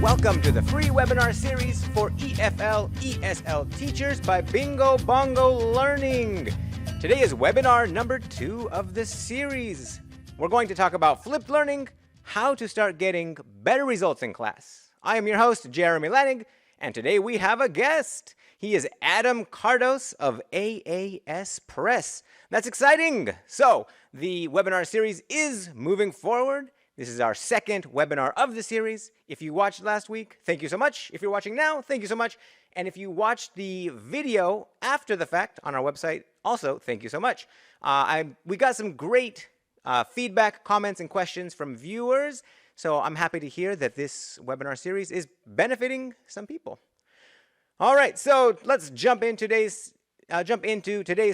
welcome to the free webinar series for EFL ESL teachers by BingoBongo Learning. Today is webinar number 2 of the series. We're going to talk about flipped learning, how to start getting better results in class. I am your host, Jeremy Lanig, and today we have a guest. He is Adam Kardos of AAS Press. That's exciting. So the webinar series is moving forward. This is our second webinar of the series. If you watched last week, thank you so much. If you're watching now, thank you so much. And if you watched the video after the fact on our website, also thank you so much. We got some great feedback, comments, and questions from viewers. So I'm happy to hear that this webinar series is benefiting some people. All right, so let's jump into today's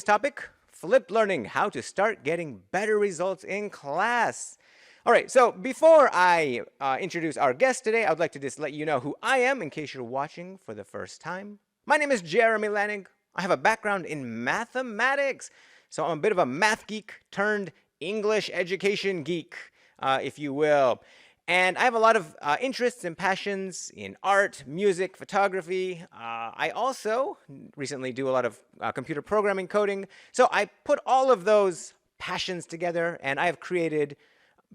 topic, flipped learning, how to start getting better results in class. All right, so before I introduce our guest today, I would like to just let you know who I am in case you're watching for the first time. My name is Jeremy Lanig. I have a background in mathematics, so I'm a bit of a math geek turned English education geek, if you will. And I have a lot of interests and passions in art, music, photography. I also recently do a lot of computer programming, coding. So I put all of those passions together, and I have created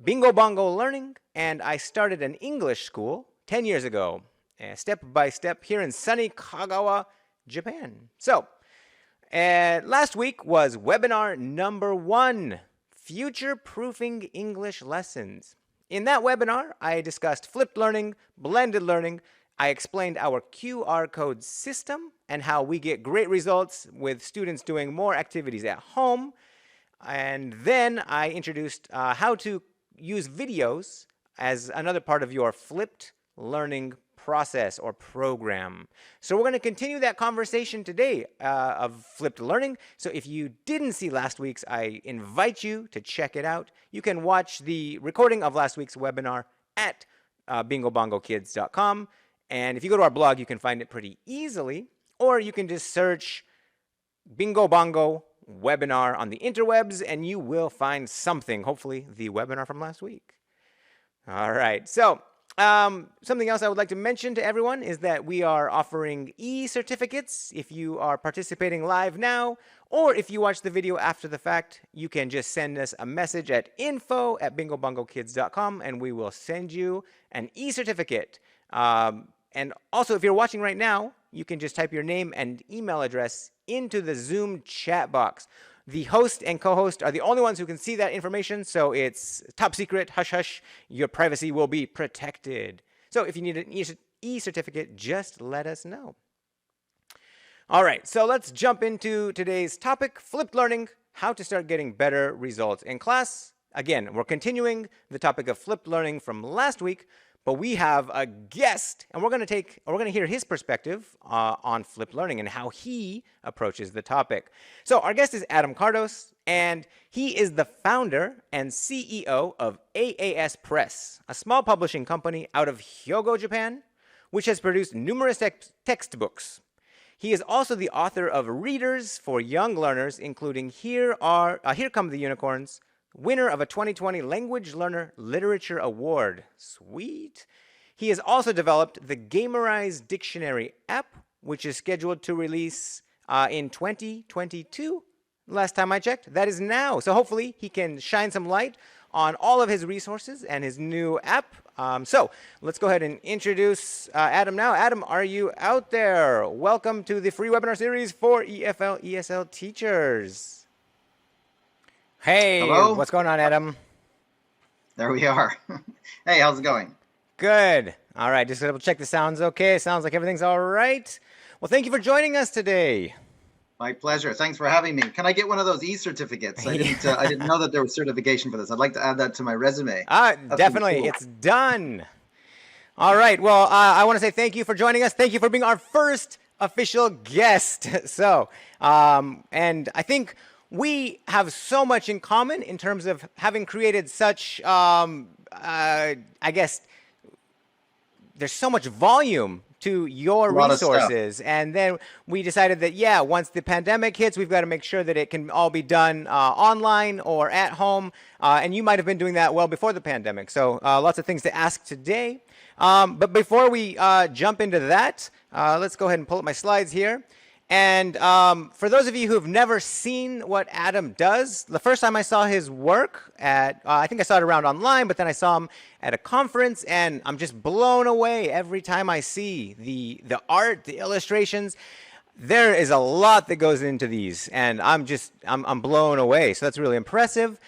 BingoBongo Learning, and I started an English school 10 years ago, step by step, here in sunny Kagawa, Japan. So, last week was webinar number 1, Future-Proofing English Lessons. In that webinar, I discussed flipped learning, blended learning. I explained our QR code system and how we get great results with students doing more activities at home. And then I introduced how to use videos as another part of your flipped learning process or program. So we're going to continue that conversation today of flipped learning. So if you didn't see last week's, I invite you to check it out. You can watch the recording of last week's webinar at bingobongokids.com. And if you go to our blog, you can find it pretty easily. Or you can just search Bingo Bongo webinar on the interwebs, and you will find something, hopefully the webinar from last week. All right, so something else I would like to mention to everyone is that we are offering e-certificates. If you are participating live now, or if you watch the video after the fact, you can just send us a message at info@bingobongokids.com, and we will send you an e-certificate. And also, if you're watching right now, you can just type your name and email address into the Zoom chat box. The host and co-host are the only ones who can see that information, so it's top secret, hush hush. Your privacy will be protected. So if you need an e-certificate, just let us know. All right, so let's jump into today's topic, flipped learning, how to start getting better results in class. Again, we're continuing the topic of flipped learning from last week, but we have a guest, and we're going to hear his perspective on flipped learning and how he approaches the topic. So our guest is Adam Kardos, and he is the founder and CEO of AAS Press, a small publishing company out of Hyogo, Japan, which has produced numerous textbooks. He is also the author of Readers for Young Learners, including Here Come the Unicorns, winner of a 2020 Language Learner Literature Award. Sweet. He has also developed the Gamerize dictionary app, which is scheduled to release in 2022. Last time I checked, that is now. So hopefully he can shine some light on all of his resources and his new app. So let's go ahead and introduce Adam now. Adam, are you out there? Welcome to the free webinar series for EFL ESL teachers. Hey, hello? What's going on, Adam? There we are. Hey, how's it going? Good. All right, just double check the sound's okay. Sounds like everything's all right. Well, thank you for joining us today. My pleasure. Thanks for having me. Can I get one of those e-certificates? I didn't know that there was certification for this. I'd like to add that to my resume. Definitely. Cool. It's done. All right. Well, I want to say thank you for joining us. Thank you for being our first official guest. So, and I think we have so much in common in terms of having created such, I guess, there's so much volume to your A lot of stuff. resources. And then we decided that, yeah, once the pandemic hits, we've got to make sure that it can all be done online or at home. And you might have been doing that well before the pandemic. So lots of things to ask today. But before we jump into that, let's go ahead and pull up my slides here. And for those of you who have never seen what Adam does, the first time I saw his work at, I think I saw it around online, but then I saw him at a conference, and I'm just blown away every time I see the art, the illustrations. There is a lot that goes into these, and I'm blown away. So that's really impressive.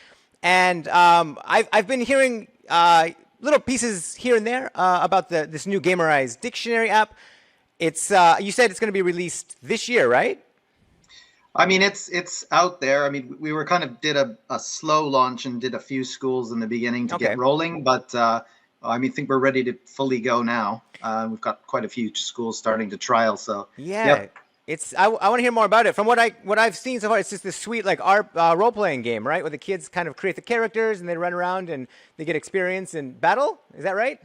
And I've been hearing little pieces here and there about this new Gamerize dictionary app. It's you said it's going to be released this year, right? I mean, it's out there. I mean, we were did a slow launch and did a few schools in the beginning to get rolling, but I mean, I think we're ready to fully go now. We've got quite a few schools starting to trial. So yeah, yep. I want to hear more about it. From what I've seen so far, it's just this sweet like art role playing game, right? Where the kids kind of create the characters and they run around and they get experience in battle. Is that right?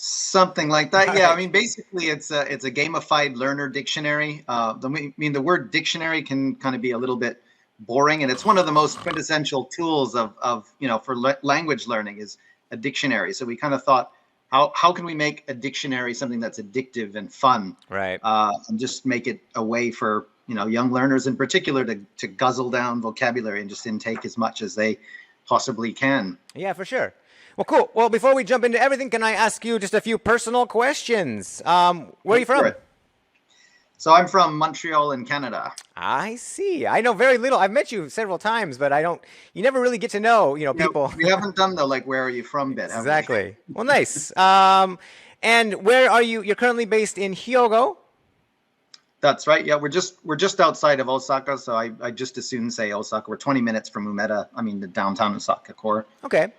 Something like that. Yeah, I mean, basically, it's a gamified learner dictionary. The word dictionary can kind of be a little bit boring, and it's one of the most quintessential tools of for language learning is a dictionary. So we kind of thought, how can we make a dictionary something that's addictive and fun, right? And just make it a way for young learners in particular to guzzle down vocabulary and just intake as much as they possibly can. Yeah, for sure. Well, cool. Well, before we jump into everything, can I ask you just a few personal questions? Where are you from? So I'm from Montreal in Canada. I see. I know very little. I've met you several times, but you never really get to know, people. We haven't done the where are you from bit. Exactly. Well, nice. And where are you? You're currently based in Hyogo? That's right. Yeah, we're just outside of Osaka, so I just as soon say Osaka. We're 20 minutes from Umeda. I mean, the downtown Osaka core. Okay.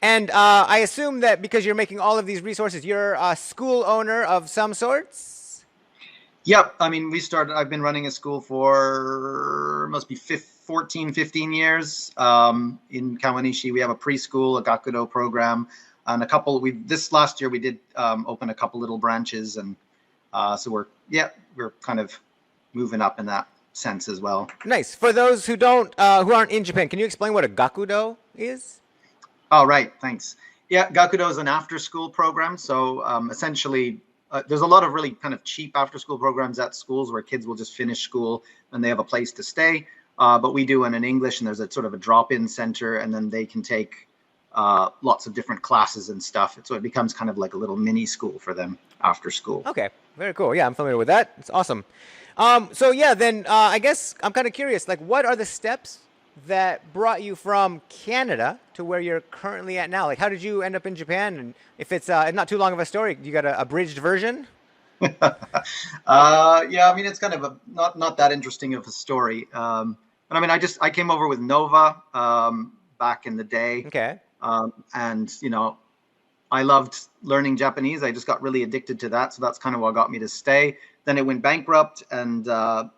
And I assume that because you're making all of these resources, you're a school owner of some sorts? Yep. I mean, I've been running a school for, must be 14, 15 years. In Kawanishi, we have a preschool, a Gakudo program, and this last year we did open a couple little branches. And so we're kind of moving up in that sense as well. Nice. For those who aren't in Japan, can you explain what a Gakudo is? Oh, right. Thanks. Yeah, Gakudo is an after-school program. So essentially, there's a lot of really kind of cheap after-school programs at schools where kids will just finish school and they have a place to stay. But we do one in English, and there's a sort of a drop-in center, and then they can take lots of different classes and stuff. So it becomes kind of like a little mini school for them after school. Okay, very cool. Yeah, I'm familiar with that. It's awesome. So yeah, then I guess I'm kind of curious, like what are the steps that brought you from Canada to where you're currently at now? Like, how did you end up in Japan? And if it's not too long of a story, you got a abridged version? Yeah, I mean, it's kind of not that interesting of a story. But I mean, I came over with Nova back in the day. Okay. And I loved learning Japanese. I just got really addicted to that. So that's kind of what got me to stay. Then it went bankrupt, and I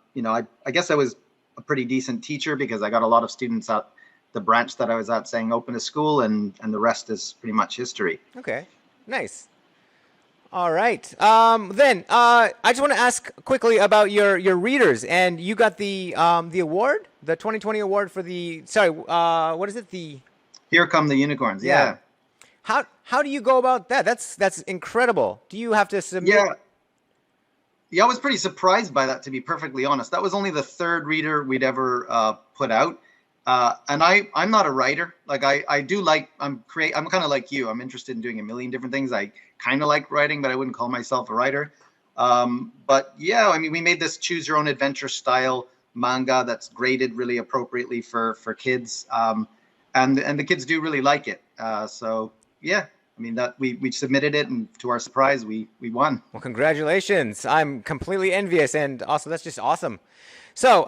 guess I was a pretty decent teacher because I got a lot of students at the branch that I was at saying open a school, and the rest is pretty much history. Okay, nice. All right. Then I just want to ask quickly about your readers, and you got the award, the 2020 award for what is it? The Here Come the Unicorns. Yeah. How do you go about that? That's incredible. Do you have to submit? Yeah, I was pretty surprised by that, to be perfectly honest. That was only the third reader we'd ever put out. And I'm not a writer. Like I'm kind of like you. I'm interested in doing a million different things. I kind of like writing, but I wouldn't call myself a writer. But yeah, I mean, we made this choose your own adventure style manga that's graded really appropriately for kids. And the kids do really like it. So yeah. I mean, that we submitted it, and to our surprise, we won. Well, congratulations. I'm completely envious, and also that's just awesome. So,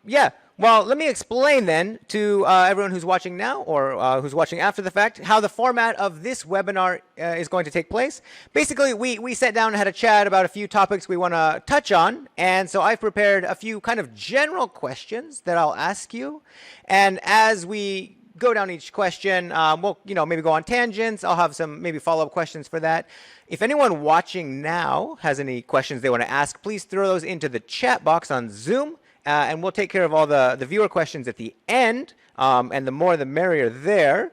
yeah. Well, let me explain then to everyone who's watching now or who's watching after the fact how the format of this webinar is going to take place. Basically, we sat down and had a chat about a few topics we want to touch on, and so I've prepared a few kind of general questions that I'll ask you. And as we go down each question. We'll, maybe go on tangents. I'll have some maybe follow-up questions for that. If anyone watching now has any questions they want to ask, please throw those into the chat box on Zoom, and we'll take care of all the viewer questions at the end, and the more the merrier there.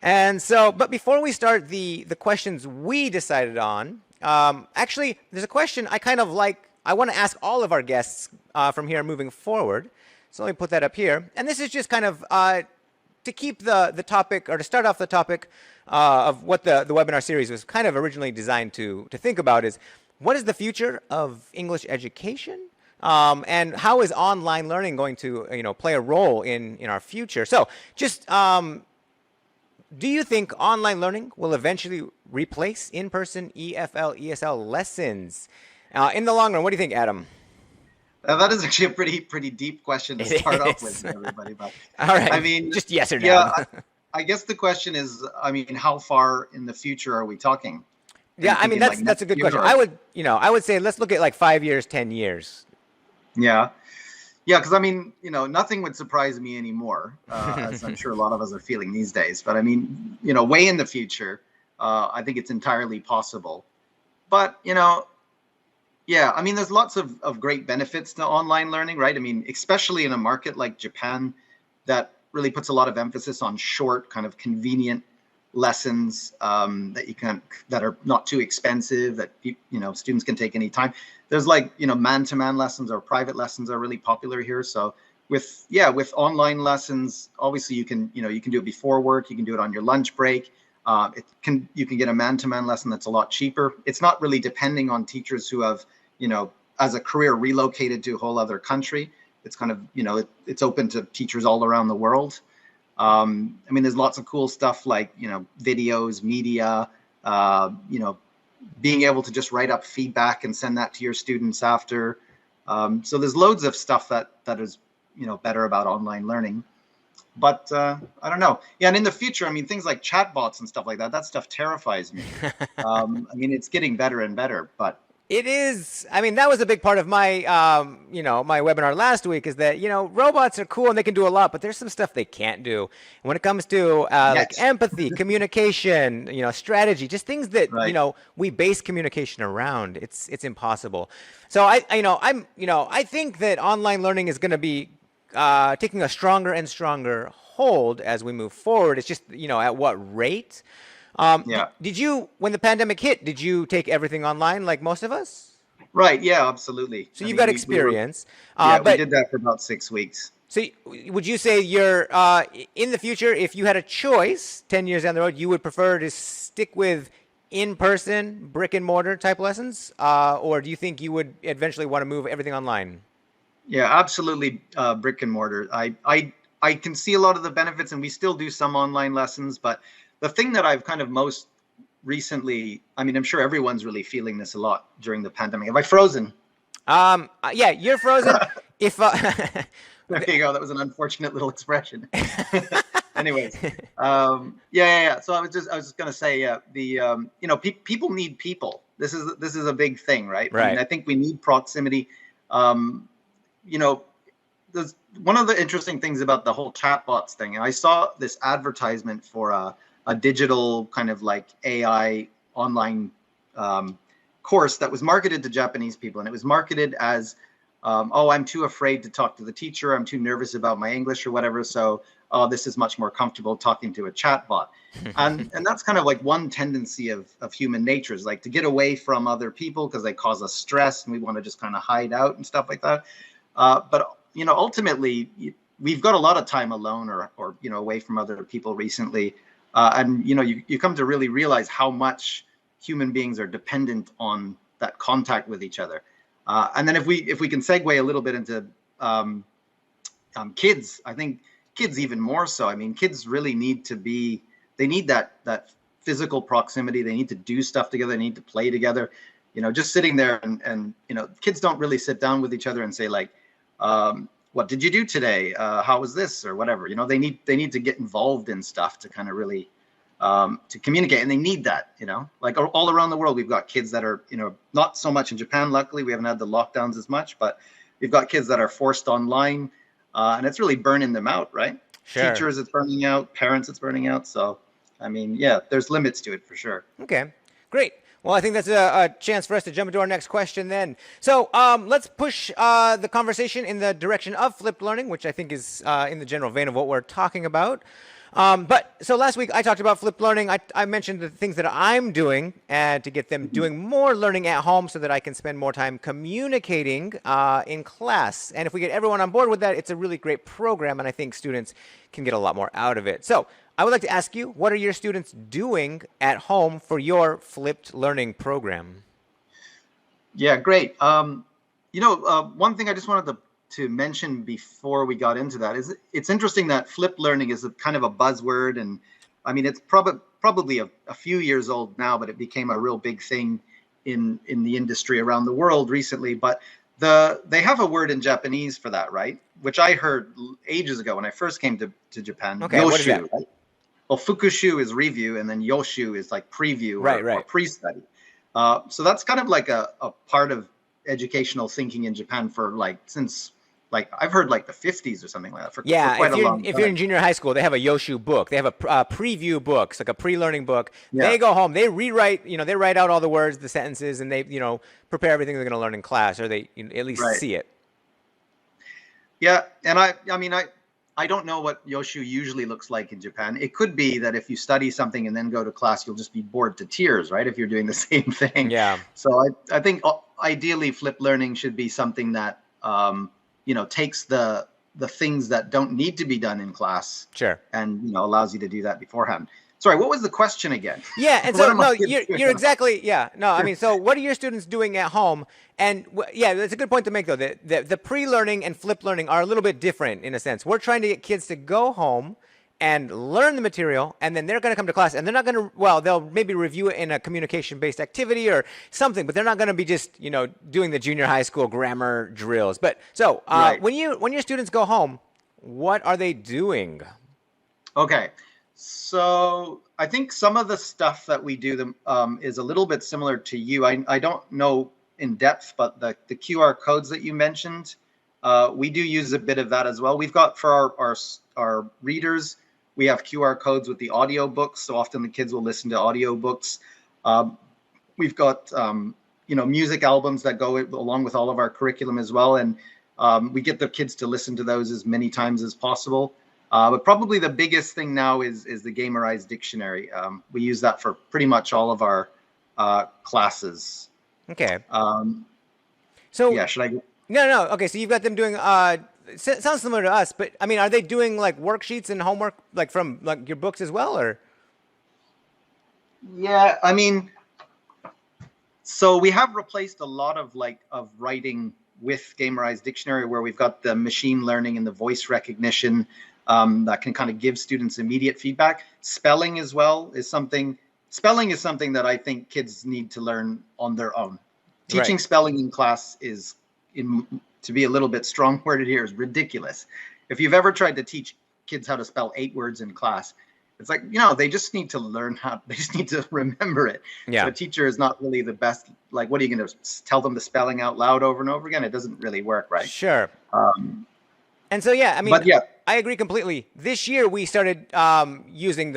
And so, but before we start the questions we decided on, actually, there's a question I kind of like. I want to ask all of our guests from here moving forward. So let me put that up here. And this is just kind of to keep the topic, or to start off the topic of what the webinar series was kind of originally designed to think about, is what is the future of English education? And how is online learning going to play a role in our future? So just do you think online learning will eventually replace in-person EFL, ESL lessons in the long run? What do you think, Adam? That is actually a pretty deep question to start off with, everybody. But all right, I mean, just yes or no. Yeah, I guess the question is, I mean, how far in the future are we talking? Yeah, I mean, that's a good question. I would say let's look at like 5 years, 10 years. Yeah. Yeah, because I mean, nothing would surprise me anymore, as I'm sure a lot of us are feeling these days. But I mean, way in the future, I think it's entirely possible. But, yeah, I mean, there's lots of great benefits to online learning, right? I mean, especially in a market like Japan that really puts a lot of emphasis on short, kind of convenient lessons that are not too expensive, that students can take any time. There's like man-to-man lessons or private lessons are really popular here. So with online lessons, obviously you can do it before work, you can do it on your lunch break. You can get a man-to-man lesson that's a lot cheaper. It's not really depending on teachers who have as a career relocated to a whole other country. It's kind of it's open to teachers all around the world. I mean, there's lots of cool stuff like, videos, media, being able to just write up feedback and send that to your students after. So there's loads of stuff that is, better about online learning. But I don't know. Yeah, and in the future, I mean, things like chatbots and stuff like that stuff terrifies me. I mean, it's getting better and better, but it is. I mean, that was a big part of my, my webinar last week, is that, robots are cool and they can do a lot, but there's some stuff they can't do. And when it comes to like empathy, communication, strategy, just things that, we base communication around, it's impossible. So I think that online learning is going to be taking a stronger and stronger hold as we move forward. It's just, at what rate? Did you, when the pandemic hit, did you take everything online like most of us? Right. Yeah, absolutely. So you've got experience. We did that for about 6 weeks. So would you say you're, in the future, if you had a choice 10 years down the road, you would prefer to stick with in-person, brick and mortar type lessons? Or do you think you would eventually want to move everything online? Yeah, absolutely. Brick and mortar. I can see a lot of the benefits, and we still do some online lessons, but the thing that I've kind of most recently, I mean, I'm sure everyone's really feeling this a lot during the pandemic. Have I frozen? Yeah, you're frozen. If there you go. That was an unfortunate little expression. Anyways, yeah. So I was just gonna say, people need people. This is a big thing, right? Right. I mean, I think we need proximity. There's one of the interesting things about the whole chatbots thing. I saw this advertisement for a digital kind of like AI online course that was marketed to Japanese people, and it was marketed as, I'm too afraid to talk to the teacher, I'm too nervous about my English or whatever, so this is much more comfortable talking to a chatbot. and that's kind of like one tendency of human nature, is like to get away from other people because they cause us stress and we want to just kind of hide out and stuff like that. But ultimately, we've got a lot of time alone or away from other people recently. And you come to really realize how much human beings are dependent on that contact with each other. And then if we can segue a little bit into kids, I think kids even more so. I mean, kids really need that physical proximity. They need to do stuff together. They need to play together. Just sitting there and kids don't really sit down with each other and say like, what did you do today? How was this or whatever? They need to get involved in stuff to kind of really to communicate, and they need that. Like all around the world, we've got kids that are not so much in Japan. Luckily, we haven't had the lockdowns as much, but we've got kids that are forced online, and it's really burning them out, right? Sure. teachers it's burning out, parents it's burning out. So, I mean, yeah, there's limits to it for sure. Okay, great. Well, I think that's a chance for us to jump into our next question then. So let's push the conversation in the direction of flipped learning, which I think is in the general vein of what we're talking about. But so last week I talked about flipped learning. I mentioned the things that I'm doing to get them doing more learning at home so that I can spend more time communicating in class. And if we get everyone on board with that, it's a really great program, and I think students can get a lot more out of it. So I would like to ask you, what are your students doing at home for your flipped learning program? Yeah, great. One thing I just wanted to mention before we got into that is it's interesting that flipped learning is a kind of a buzzword, and I mean it's probably a few years old now, but it became a real big thing in the industry around the world recently. But they have a word in Japanese for that, right? Which I heard ages ago when I first came to Japan. Okay, what is that? Right? Well, fukushu is review, and then yoshu is like preview or pre-study. So that's kind of like a part of educational thinking in Japan for since I've heard the 50s or something like that. For quite a long time. If you're in junior high school, they have a yoshu book. They have a preview book, it's like a pre-learning book. Yeah. They go home, they rewrite, they write out all the words, the sentences, and they, prepare everything they're going to learn in class, or they at least see it. Yeah, and I don't know what yoshu usually looks like in Japan. It could be that if you study something and then go to class, you'll just be bored to tears, right? If you're doing the same thing. Yeah. So I think ideally flipped learning should be something that takes the things that don't need to be done in class. Sure. And allows you to do that beforehand. Sorry, what was the question again? Yeah, and so no, you're exactly, yeah. No, I mean, so what are your students doing at home? And yeah, that's a good point to make, though. The pre-learning and flipped learning are a little bit different in a sense. We're trying to get kids to go home and learn the material, and then they're going to come to class, and they're not going to, they'll maybe review it in a communication-based activity or something, but they're not going to be just, doing the junior high school grammar drills. But so right. when your students go home, what are they doing? Okay. So I think some of the stuff that we do is a little bit similar to you. I don't know in depth, but the QR codes that you mentioned, we do use a bit of that as well. We've got for our readers, we have QR codes with the audio books. So often the kids will listen to audio books. We've got music albums that go along with all of our curriculum as well, and we get the kids to listen to those as many times as possible. But probably the biggest thing now is the Gamerize dictionary. We use that for pretty much all of our classes. Okay. So yeah, should I go? No. Okay, so you've got them doing. Sounds similar to us, but I mean, are they doing worksheets and homework from your books as well, or? Yeah, I mean, so we have replaced a lot of writing with Gamerize dictionary, where we've got the machine learning and the voice recognition. That can kind of give students immediate feedback. Spelling as well is something. Spelling is something that I think kids need to learn on their own. Teaching spelling in class is, to be a little bit strong-worded here, is ridiculous. If you've ever tried to teach kids how to spell 8 words in class, it's they just need to learn they just need to remember it. Yeah. The teacher is not really the best. What are you going to tell them the spelling out loud over and over again? It doesn't really work, right? Sure. And so, yeah, I mean, I agree completely. This year we started using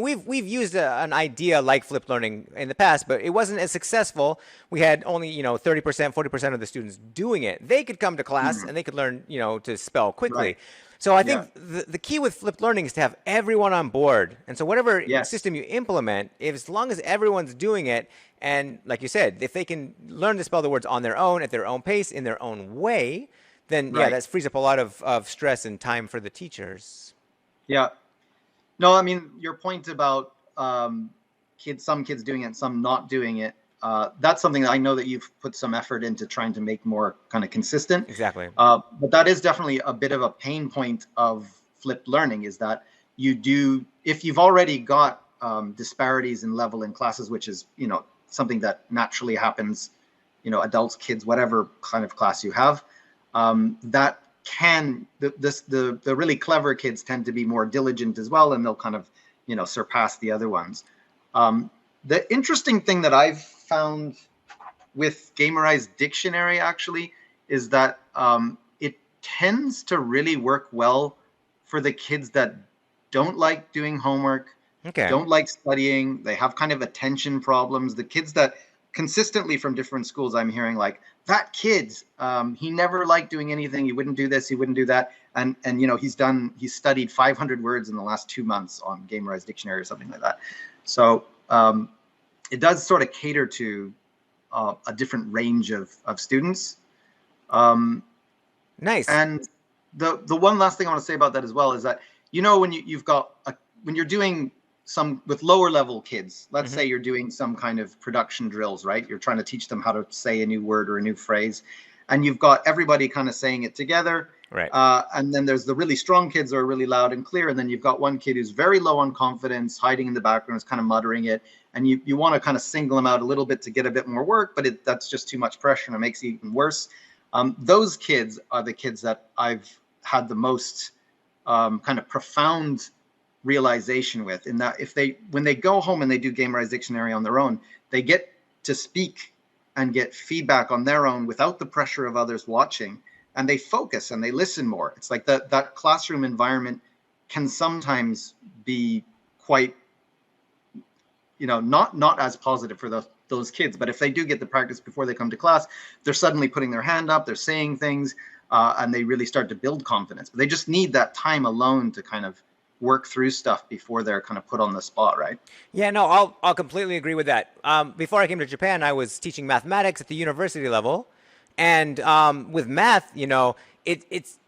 we've used an idea like flipped learning in the past, but it wasn't as successful. We had only, 30%, 40% of the students doing it. They could come to class and they could learn, to spell quickly. Right. So I think the key with flipped learning is to have everyone on board. And so whatever system you implement, as long as everyone's doing it, and like you said, if they can learn to spell the words on their own, at their own pace, in their own way, then that frees up a lot of stress and time for the teachers. Yeah. No, I mean, your point about some kids doing it and some not doing it, that's something that I know that you've put some effort into trying to make more kind of consistent. Exactly. But that is definitely a bit of a pain point of flipped learning, is that if you've already got disparities in level in classes, which is, something that naturally happens, adults, kids, whatever kind of class you have, that the really clever kids tend to be more diligent as well, and they'll kind of, surpass the other ones. The interesting thing that I've found with Gamerize dictionary actually is that it tends to really work well for the kids that don't like doing homework, Okay. don't like studying. They have kind of attention problems. The kids that consistently from different schools, I'm hearing like, that kid, he never liked doing anything. He wouldn't do this. He wouldn't do that. And you know, he's studied 500 words in the last 2 months on Gamerize Dictionary or something like that. So it does sort of cater to a different range of students. Nice. And the one last thing I want to say about that as well is that, you know, when you've got when you're doing some with lower level kids, let's say you're doing some kind of production drills, right? You're trying to teach them how to say a new word or a new phrase, and you've got everybody kind of saying it together. Right. And then there's the really strong kids who are really loud and clear, and then you've got one kid who's very low on confidence, hiding in the background, is kind of muttering it, and you want to kind of single them out a little bit to get a bit more work, but that's just too much pressure and it makes it even worse. Those kids are the kids that I've had the most kind of profound realization with, in that when they go home and they do Gamerize Dictionary on their own, they get to speak and get feedback on their own without the pressure of others watching, and they focus and they listen more. It's like that classroom environment can sometimes be quite, you know, not as positive for those kids, but if they do get the practice before they come to class, they're suddenly putting their hand up, they're saying things, and they really start to build confidence. But they just need that time alone to kind of work through stuff before they're kind of put on the spot, right? Yeah, no, I'll completely agree with that. Before I came to Japan, I was teaching mathematics at the university level, and with math, you know,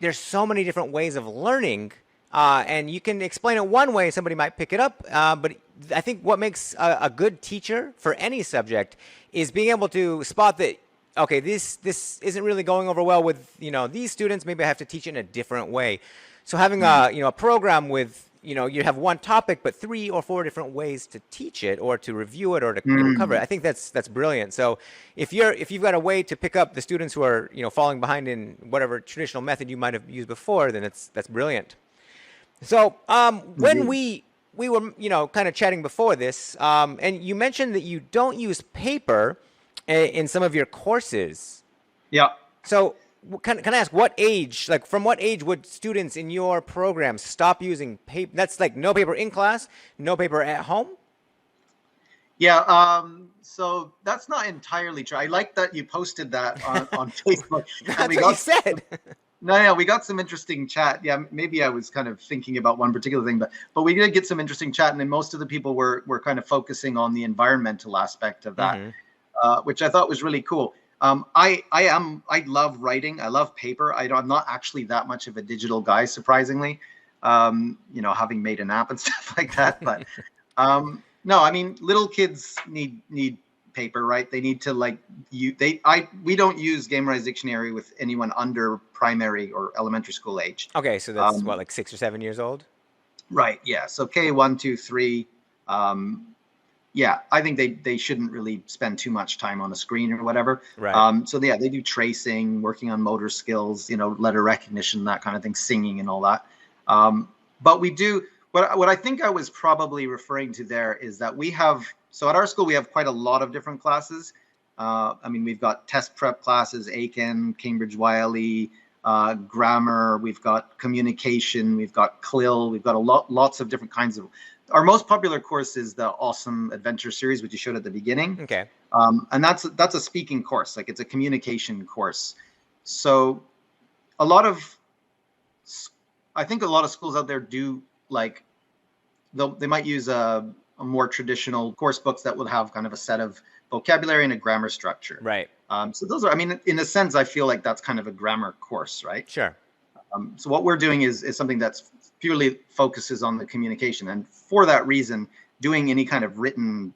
there's so many different ways of learning, and you can explain it one way, somebody might pick it up, but I think what makes a good teacher for any subject is being able to spot that, okay, this isn't really going over well with, you know, these students. Maybe I have to teach it in a different way. So having a program with, you know, you have one topic but 3 or 4 different ways to teach it or to review it or to cover it. I think that's brilliant. So if you've got a way to pick up the students who are, you know, falling behind in whatever traditional method you might have used before, then that's brilliant. So when we were, you know, kind of chatting before this, and you mentioned that you don't use paper in some of your courses. Yeah. So can I ask, what age, like from what age would students in your program stop using paper? That's like no paper in class, no paper at home? Yeah, so that's not entirely true. I like that you posted that on Facebook. That's what you said. No, we got some interesting chat. Yeah, maybe I was kind of thinking about one particular thing, but we did get some interesting chat, and then most of the people were kind of focusing on the environmental aspect of that, which I thought was really cool. I love writing. I love paper. I'm not actually that much of a digital guy, surprisingly, you know, having made an app and stuff like that. But no, I mean, little kids need paper, right? They need to we don't use Gamerize Dictionary with anyone under primary or elementary school age. Okay, so that's what, like 6 or 7 years old? Right. Yeah. So K1, 2, 3. Yeah, I think they shouldn't really spend too much time on a screen or whatever. Right. So yeah, they do tracing, working on motor skills, you know, letter recognition, that kind of thing, singing and all that. But we do, what I think I was probably referring to there is that so at our school, we have quite a lot of different classes. I mean, we've got test prep classes, Aiken, Cambridge YLE, grammar, we've got communication, we've got CLIL, we've got lots of different kinds of. Our most popular course is the Awesome Adventure series, which you showed at the beginning. Okay. And that's a speaking course, like it's a communication course. So I think a lot of schools out there do they might use a more traditional course books that will have kind of a set of vocabulary and a grammar structure. Right. So those are, I mean, in a sense, I feel like that's kind of a grammar course, right? Sure. So what we're doing is something that's purely focuses on the communication, and for that reason, doing any kind of written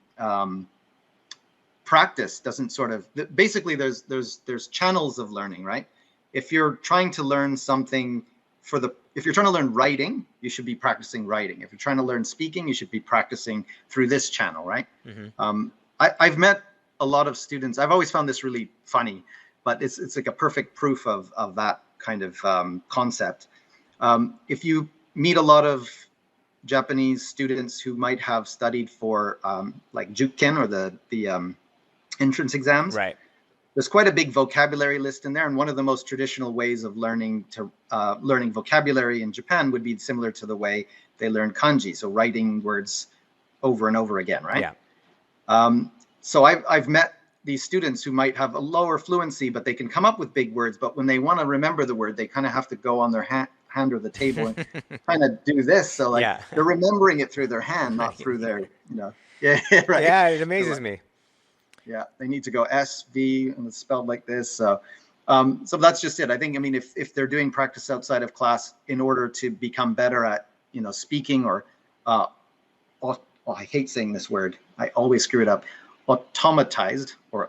practice doesn't sort of. Basically, there's channels of learning, right? If you're trying to learn something if you're trying to learn writing, you should be practicing writing. If you're trying to learn speaking, you should be practicing through this channel, right? I've met a lot of students. I've always found this really funny, but it's like a perfect proof of that kind of concept. If you meet a lot of Japanese students who might have studied for like Juken or the entrance exams, right? there's quite a big vocabulary list in there. And one of the most traditional ways of learning vocabulary in Japan would be similar to the way they learn kanji. So writing words over and over again, right? Yeah. So I've met these students who might have a lower fluency, but they can come up with big words. But when they want to remember the word, they kind of have to go on their hand or the table and kind of do this. So like they're remembering it through their hand, not through their, Yeah, right. Yeah, it amazes me. Yeah, they need to go SV and it's spelled like this. So that's just it. I think, if they're doing practice outside of class in order to become better at, speaking or, I hate saying this word. I always screw it up. Automatized or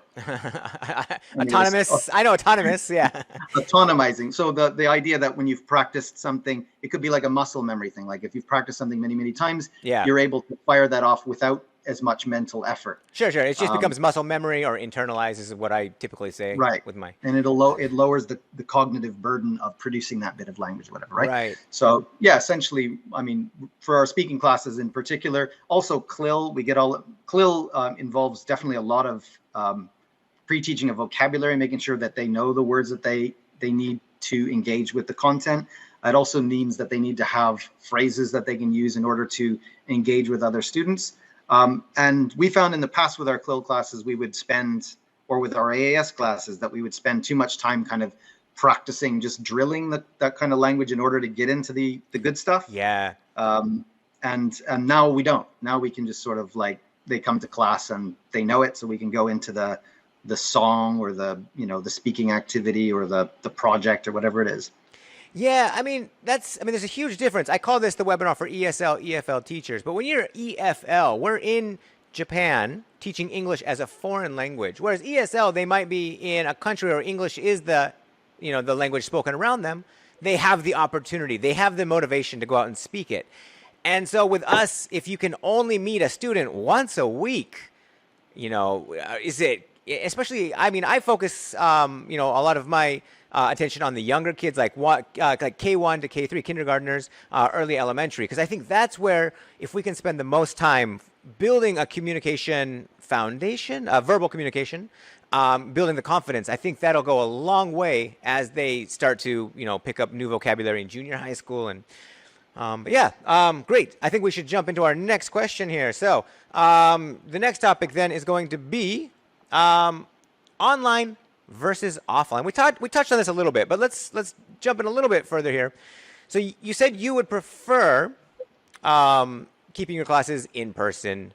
autonomous. I know autonomous. Yeah. Autonomizing. So the idea that when you've practiced something, it could be like a muscle memory thing. Like if you've practiced something many, many times, you're able to fire that off without as much mental effort. Sure. It just becomes muscle memory or internalizes is what I typically say. Right. With my. And it lowers the cognitive burden of producing that bit of language, whatever. Right. Right. So yeah, essentially, for our speaking classes in particular, also CLIL, CLIL involves definitely a lot of pre-teaching of vocabulary, making sure that they know the words that they need to engage with the content. It also means that they need to have phrases that they can use in order to engage with other students. And we found in the past with our CLIL classes, we would spend, or with our AAS classes, that we would spend too much time kind of practicing, just drilling that kind of language in order to get into the good stuff. Yeah. And now we don't. Now we can just sort of like, they come to class and they know it, so we can go into the song or the speaking activity or the project or whatever it is. Yeah, there's a huge difference. I call this the webinar for ESL, EFL teachers. But when you're EFL, we're in Japan teaching English as a foreign language. Whereas ESL, they might be in a country where English is the language spoken around them. They have the opportunity. They have the motivation to go out and speak it. And so with us, if you can only meet a student once a week, is it, especially, I focus, a lot of my attention on the younger kids, like K1 to K3, kindergartners, early elementary, because I think that's where, if we can spend the most time building a communication foundation, verbal communication, building the confidence, I think that'll go a long way as they start to, pick up new vocabulary in junior high school. And great. I think we should jump into our next question here. So the next topic then is going to be online versus offline. We touched on this a little bit, but let's jump in a little bit further here. So you said you would prefer keeping your classes in person,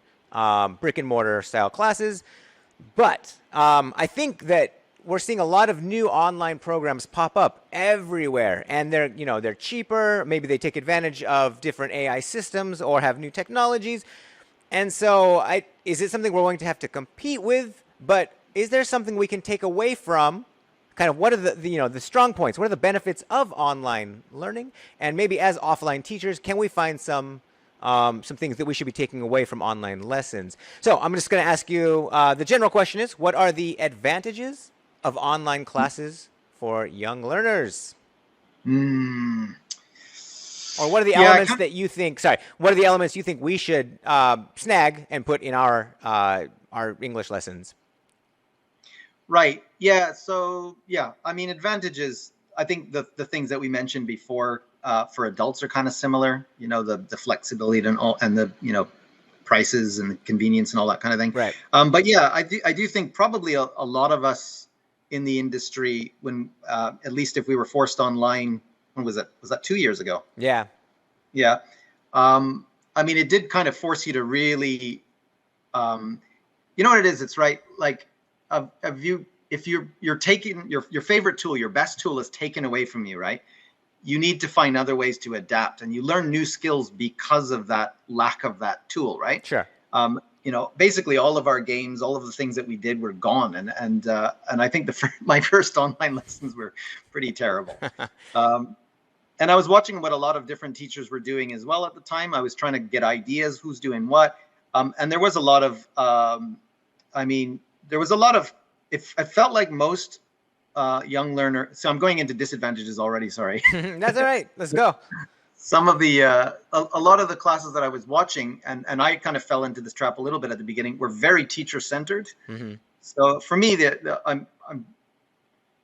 brick and mortar style classes, but I think that we're seeing a lot of new online programs pop up everywhere, and they're cheaper. Maybe they take advantage of different AI systems or have new technologies. And so is it something we're going to have to compete with? But is there something we can take away from kind of what are the strong points? What are the benefits of online learning? And maybe as offline teachers, can we find some things that we should be taking away from online lessons? So I'm just going to ask you, the general question is, what are the advantages of online classes for young learners? Or what are the elements that you think, what are the elements you think we should snag and put in our English lessons? Right. Yeah. So, advantages, I think the things that we mentioned before for adults are kind of similar, the flexibility and all, and the, prices and the convenience and all that kind of thing. Right. But yeah, I do think probably a lot of us in the industry, when at least if we were forced online, when was it? Was that 2 years ago? Yeah. Yeah. It did kind of force you to really, you know what it is? It's right. Like, if you're taking your favorite tool, your best tool is taken away from you, right? You need to find other ways to adapt, and you learn new skills because of that lack of that tool, right? Sure. Basically all of our games, all of the things that we did were gone, and I think my first online lessons were pretty terrible. And I was watching what a lot of different teachers were doing as well at the time. I was trying to get ideas, who's doing what, and there was a lot of, it felt like most young learner. So I'm going into disadvantages already. Sorry. That's all right. Let's go. Some of the, a lot of the classes that I was watching, and I kind of fell into this trap a little bit at the beginning, were very teacher centered. Mm-hmm. So for me,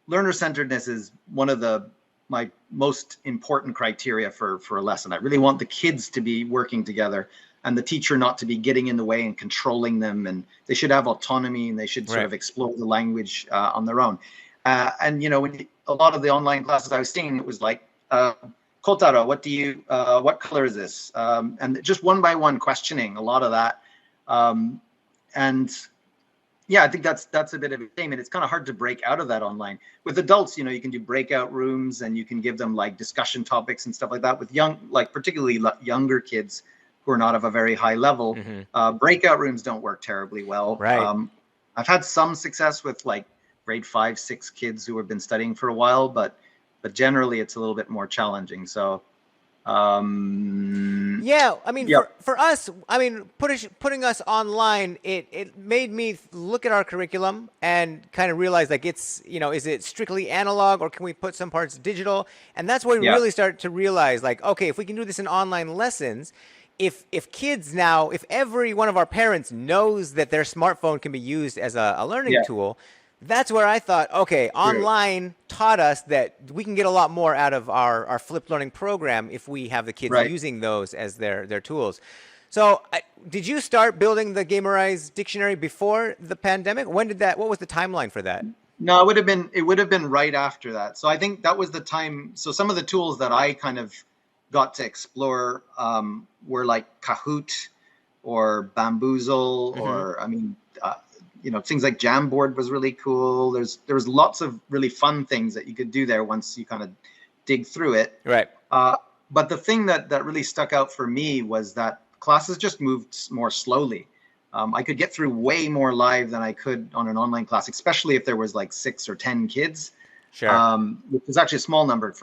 learner-centeredness is one of my most important criteria for a lesson. I really want the kids to be working together and the teacher not to be getting in the way and controlling them. And they should have autonomy and they should sort of explore the language on their own. And, when a lot of the online classes I was seeing, it was like, Kotaro, what color is this? And just one by one questioning, a lot of that. And yeah, I think that's a bit of a shame, and it's kind of hard to break out of that online. With adults, you can do breakout rooms and you can give them like discussion topics and stuff like that. With particularly younger kids who are not of a very high level, breakout rooms don't work terribly well. Right. I've had some success with like grade 5, 6 kids who have been studying for a while, but generally it's a little bit more challenging. So yeah, I mean, for us, I mean, putting us online, it made me look at our curriculum and kind of realize, like, it's, is it strictly analog or can we put some parts digital? And that's where we really start to realize, like, okay, if we can do this in online lessons, if kids now, if every one of our parents knows that their smartphone can be used as a learning tool, that's where I thought, okay, online taught us that we can get a lot more out of our flipped learning program if we have the kids using those as their tools. So did you start building the Gamerize dictionary before the pandemic? What was the timeline for that? No, it would have been right after that. So I think that was the time. So some of the tools that I kind of got to explore were like Kahoot or Bamboozle, or I mean, things like Jamboard was really cool. There was lots of really fun things that you could do there once you kind of dig through it. Right. But the thing that really stuck out for me was that classes just moved more slowly. I could get through way more live than I could on an online class, especially if there was like 6 or 10 kids. Sure. Which is actually a small number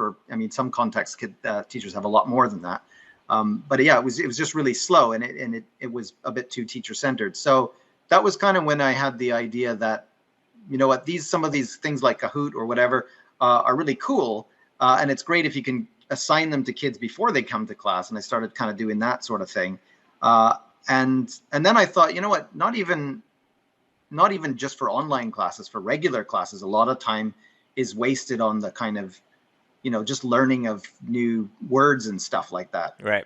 some contexts, teachers have a lot more than that. But yeah, it was just really slow, and it was a bit too teacher centered. So that was kind of when I had the idea that, some of these things like Kahoot or whatever are really cool. And it's great if you can assign them to kids before they come to class. And I started kind of doing that sort of thing. And then I thought, not even just for online classes, for regular classes, a lot of time is wasted on the kind of, just learning of new words and stuff like that. Right.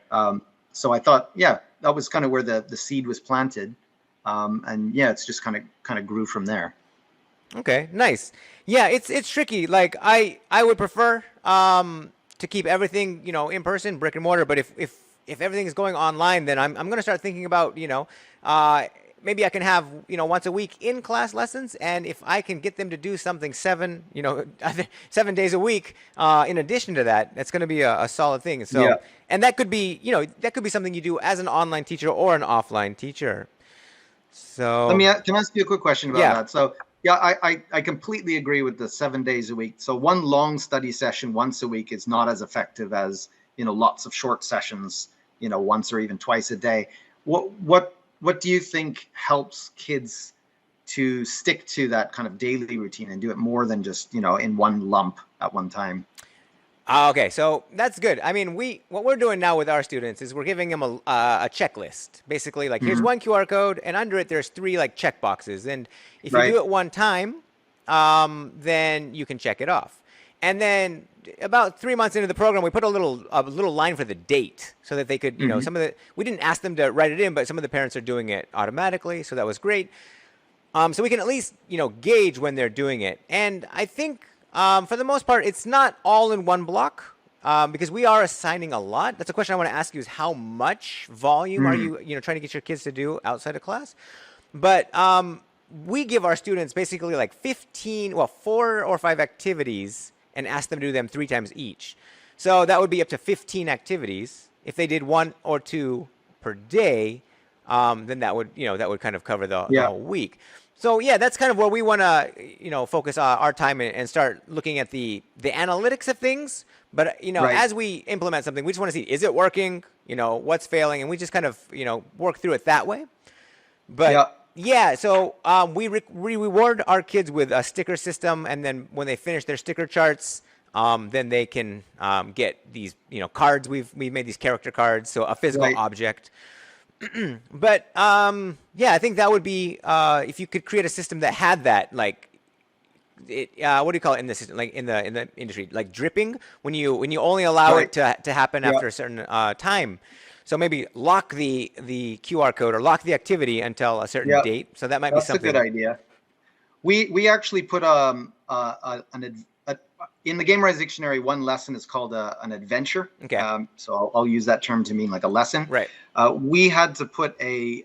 So I thought, that was kind of where the seed was planted. And it's just kind of grew from there. Okay, nice. Yeah, it's tricky. Like I would prefer to keep everything, in person, brick and mortar. But if everything is going online, then I'm going to start thinking about, maybe I can have, once a week in class lessons. And if I can get them to do something 7 days a week, in addition to that, that's going to be a solid thing. So, and that could be, something you do as an online teacher or an offline teacher. So can I ask you a quick question about that? So I completely agree with the 7 days a week. So one long study session once a week is not as effective as, lots of short sessions, once or even twice a day. What do you think helps kids to stick to that kind of daily routine and do it more than just, in one lump at one time? Okay, so that's good. I mean, what we're doing now with our students is we're giving them a checklist. Basically, like, here's one QR code, and under it there's 3 like check boxes. And if you do it one time, then you can check it off. And then about 3 months into the program, we put a little line for the date so that they could, we didn't ask them to write it in, but some of the parents are doing it automatically, so that was great. So we can at least, gauge when they're doing it. And I think, for the most part, it's not all in one block, because we are assigning a lot. That's a question I want to ask you, is how much volume are you, trying to get your kids to do outside of class? But we give our students basically like 4 or 5 activities and ask them to do them 3 times each. So that would be up to 15 activities. If they did 1 or 2 per day, then that would kind of cover the whole week. So yeah, that's kind of where we want to, focus our time and start looking at the analytics of things. But as we implement something, we just want to see, is it working? What's failing, and we just kind of work through it that way. But so we reward our kids with a sticker system, and then when they finish their sticker charts, then they can get these cards. We've made these character cards, so a physical object. But I think that would be, if you could create a system that had that, like what do you call it in the system, like in the industry, like dripping, when you only allow Right. it to happen Yeah. after a certain time. So maybe lock the QR code or lock the activity until a certain Yeah. date. So that might be That's a good something. idea. We actually put in the Gamerize dictionary, one lesson is called an adventure. Okay. So I'll use that term to mean like a lesson. Right. We had to put an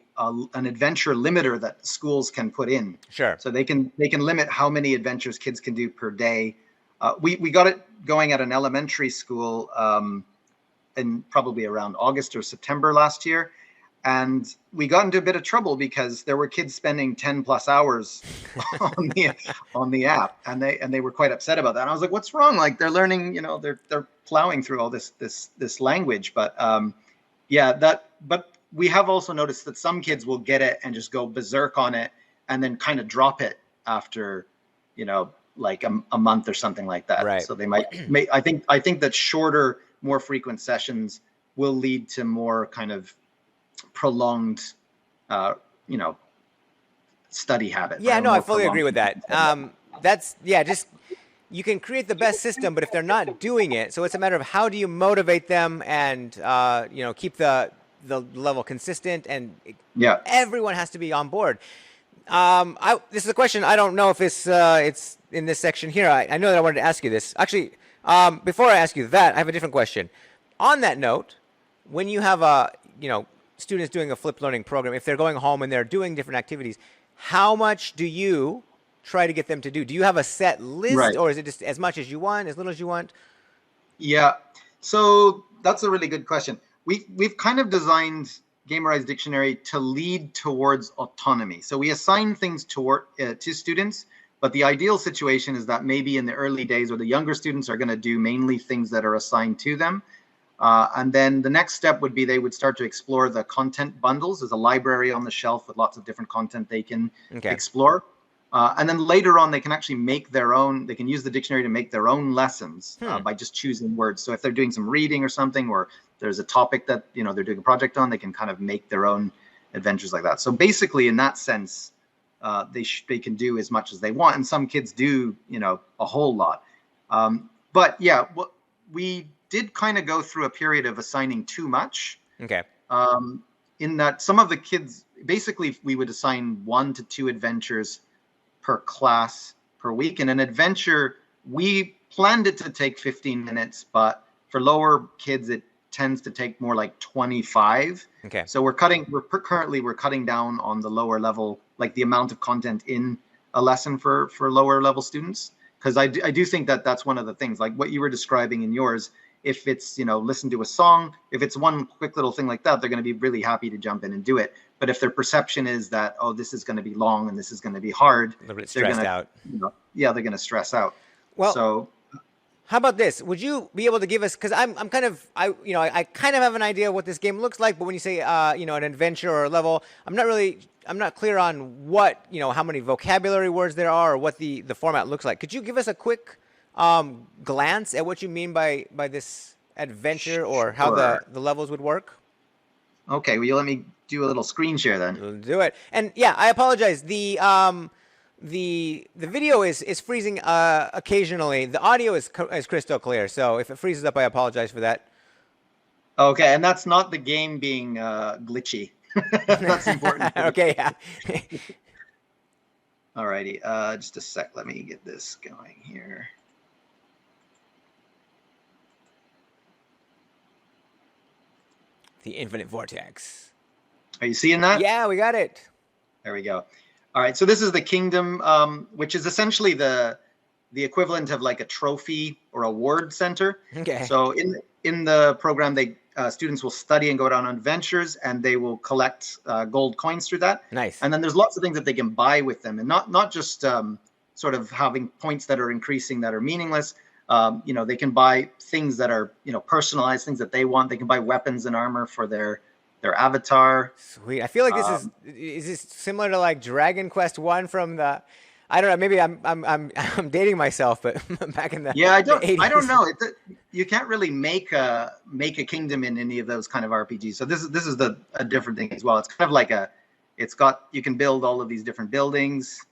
adventure limiter that schools can put in. Sure. So they can limit how many adventures kids can do per day. We got it going at an elementary school in probably around August or September last year. And we got into a bit of trouble because there were kids spending 10 plus hours on the app, and they were quite upset about that. And I was like, "What's wrong? Like they're learning, they're plowing through all this language." But but we have also noticed that some kids will get it and just go berserk on it, and then kind of drop it after, like a month or something like that. Right. So they might. I think that shorter, more frequent sessions will lead to more kind of prolonged study habit. Yeah, right? no, I More fully agree with prolonged. that. Just you can create the best system, but if they're not doing it, so it's a matter of how do you motivate them and keep the level consistent, and Yeah. everyone has to be on board. This is a question I don't know if it's in this section here. I know that I wanted to ask you this. Actually, before I ask you that, I have a different question. On that note, when you have students doing a flipped learning program, if they're going home and they're doing different activities, how much do you try to get them to do? Do you have a set list, Right. or is it just as much as you want, as little as you want? Yeah. So that's a really good question. We've kind of designed Gamerize Dictionary to lead towards autonomy. So we assign things to students, but the ideal situation is that maybe in the early days, or the younger students are going to do mainly things that are assigned to them. And then the next step would be they would start to explore the content bundles. There's a library on the shelf with lots of different content they can explore. And then later on, they can actually make their own. They can use the dictionary to make their own lessons by just choosing words. So if they're doing some reading or something, or there's a topic that they're doing a project on, they can kind of make their own adventures like that. So basically, in that sense, they can do as much as they want, and some kids do a whole lot. But yeah, we did kind of go through a period of assigning too much. Okay. In that some of the kids, basically, we would assign 1 to 2 adventures per class per week. And an adventure, we planned it to take 15 minutes, but for lower kids, it tends to take more like 25. Okay. So we're cutting down on the lower level, like the amount of content in a lesson for lower level students. Because I do think that that's one of the things, like what you were describing in yours. If it's, listen to a song, if it's one quick little thing like that, they're going to be really happy to jump in and do it. But if their perception is that, oh, this is going to be long and this is going to be hard, A little bit stressed out. They're going to stress out. Well, so how about this? Would you be able to give us, because I kind of have an idea of what this game looks like, but when you say an adventure or a level, I'm not clear on what, how many vocabulary words there are or what the format looks like. Could you give us a quick glance at what you mean by this adventure, or how the levels would work? Okay, will you let me do a little screen share then? We'll do it. And yeah, I apologize. The video is freezing occasionally. The audio is crystal clear. So if it freezes up, I apologize for that. Okay, and that's not the game being glitchy. That's important. Okay, yeah. Alrighty, just a sec. Let me get this going here. The infinite vortex. Are you seeing that? Yeah, we got it. There we go. All right, so this is the kingdom, which is essentially the equivalent of like a trophy or award center. Okay. So in the program, students will study and go on adventures, and they will collect gold coins through that. Nice. And then there's lots of things that they can buy with them, and not just sort of having points that are increasing that are meaningless. They can buy things that are personalized, things that they want. They can buy weapons and armor for their avatar. Sweet. I feel like this is this similar to like Dragon Quest 1 from the, I don't know, maybe I'm dating myself, but back in the I the 80s. don't know. You can't really make a kingdom in any of those kind of RPGs. So this is a different thing as well. It's kind of like you can build all of these different buildings.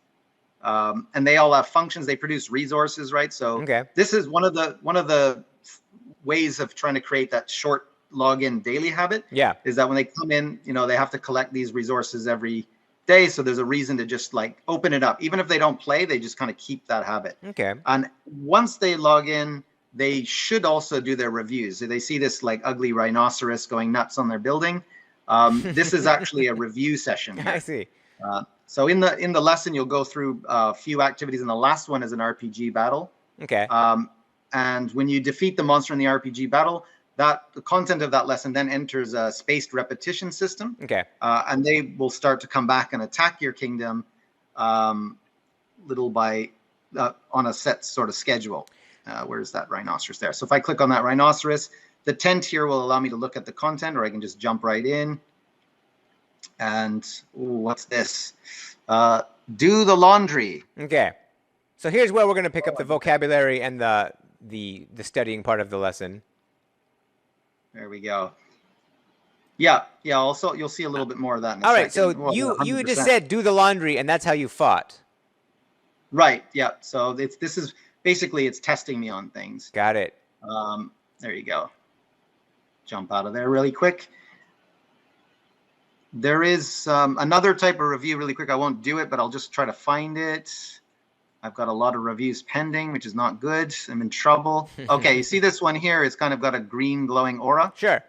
and they all have functions. They produce resources, right? So this is one of the ways of trying to create that short login daily habit. Yeah. Is that when they come in, they have to collect these resources every day. So there's a reason to just like open it up. Even if they don't play, they just kind of keep that habit. Okay. And once they log in, they should also do their reviews. If they see this like ugly rhinoceros going nuts on their building, this is actually a review session here. I see. So in the lesson, you'll go through a few activities, and the last one is an RPG battle. Okay. And when you defeat the monster in the RPG battle, the content of that lesson then enters a spaced repetition system. Okay. And they will start to come back and attack your kingdom, little by on a set sort of schedule. Where's that rhinoceros there? So if I click on that rhinoceros, the tent here will allow me to look at the content, or I can just jump right in. And what's this? Do the laundry. Okay. So here's where we're going to pick up the vocabulary and the studying part of the lesson. There we go. Yeah. Also, you'll see a little bit more of that in a All second. right. So Well, you 100%. just said do the laundry, and that's how you fought. Right. Yeah. So this is basically it's testing me on things. Got it. There you go. Jump out of there really quick. There is another type of review really quick. I won't do it, but I'll just try to find it. I've got a lot of reviews pending, which is not good. I'm in trouble. Okay, you see this one here? It's kind of got a green glowing aura. Sure.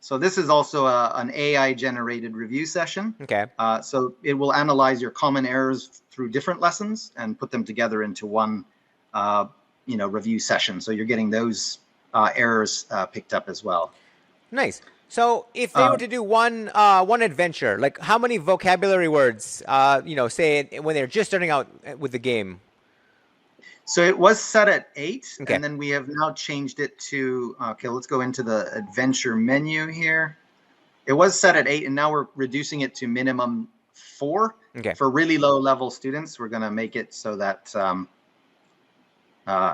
So this is also an AI generated review session. Okay. So it will analyze your common errors through different lessons and put them together into one, review session. So you're getting those errors picked up as well. Nice. So if they were to do one adventure, like how many vocabulary words, say when they're just starting out with the game? So it was set at 8, Okay. and then we have now changed it to, okay, let's go into the adventure menu here. It was set at 8, and now we're reducing it to minimum 4. Okay. For really low level students, we're going to make it so that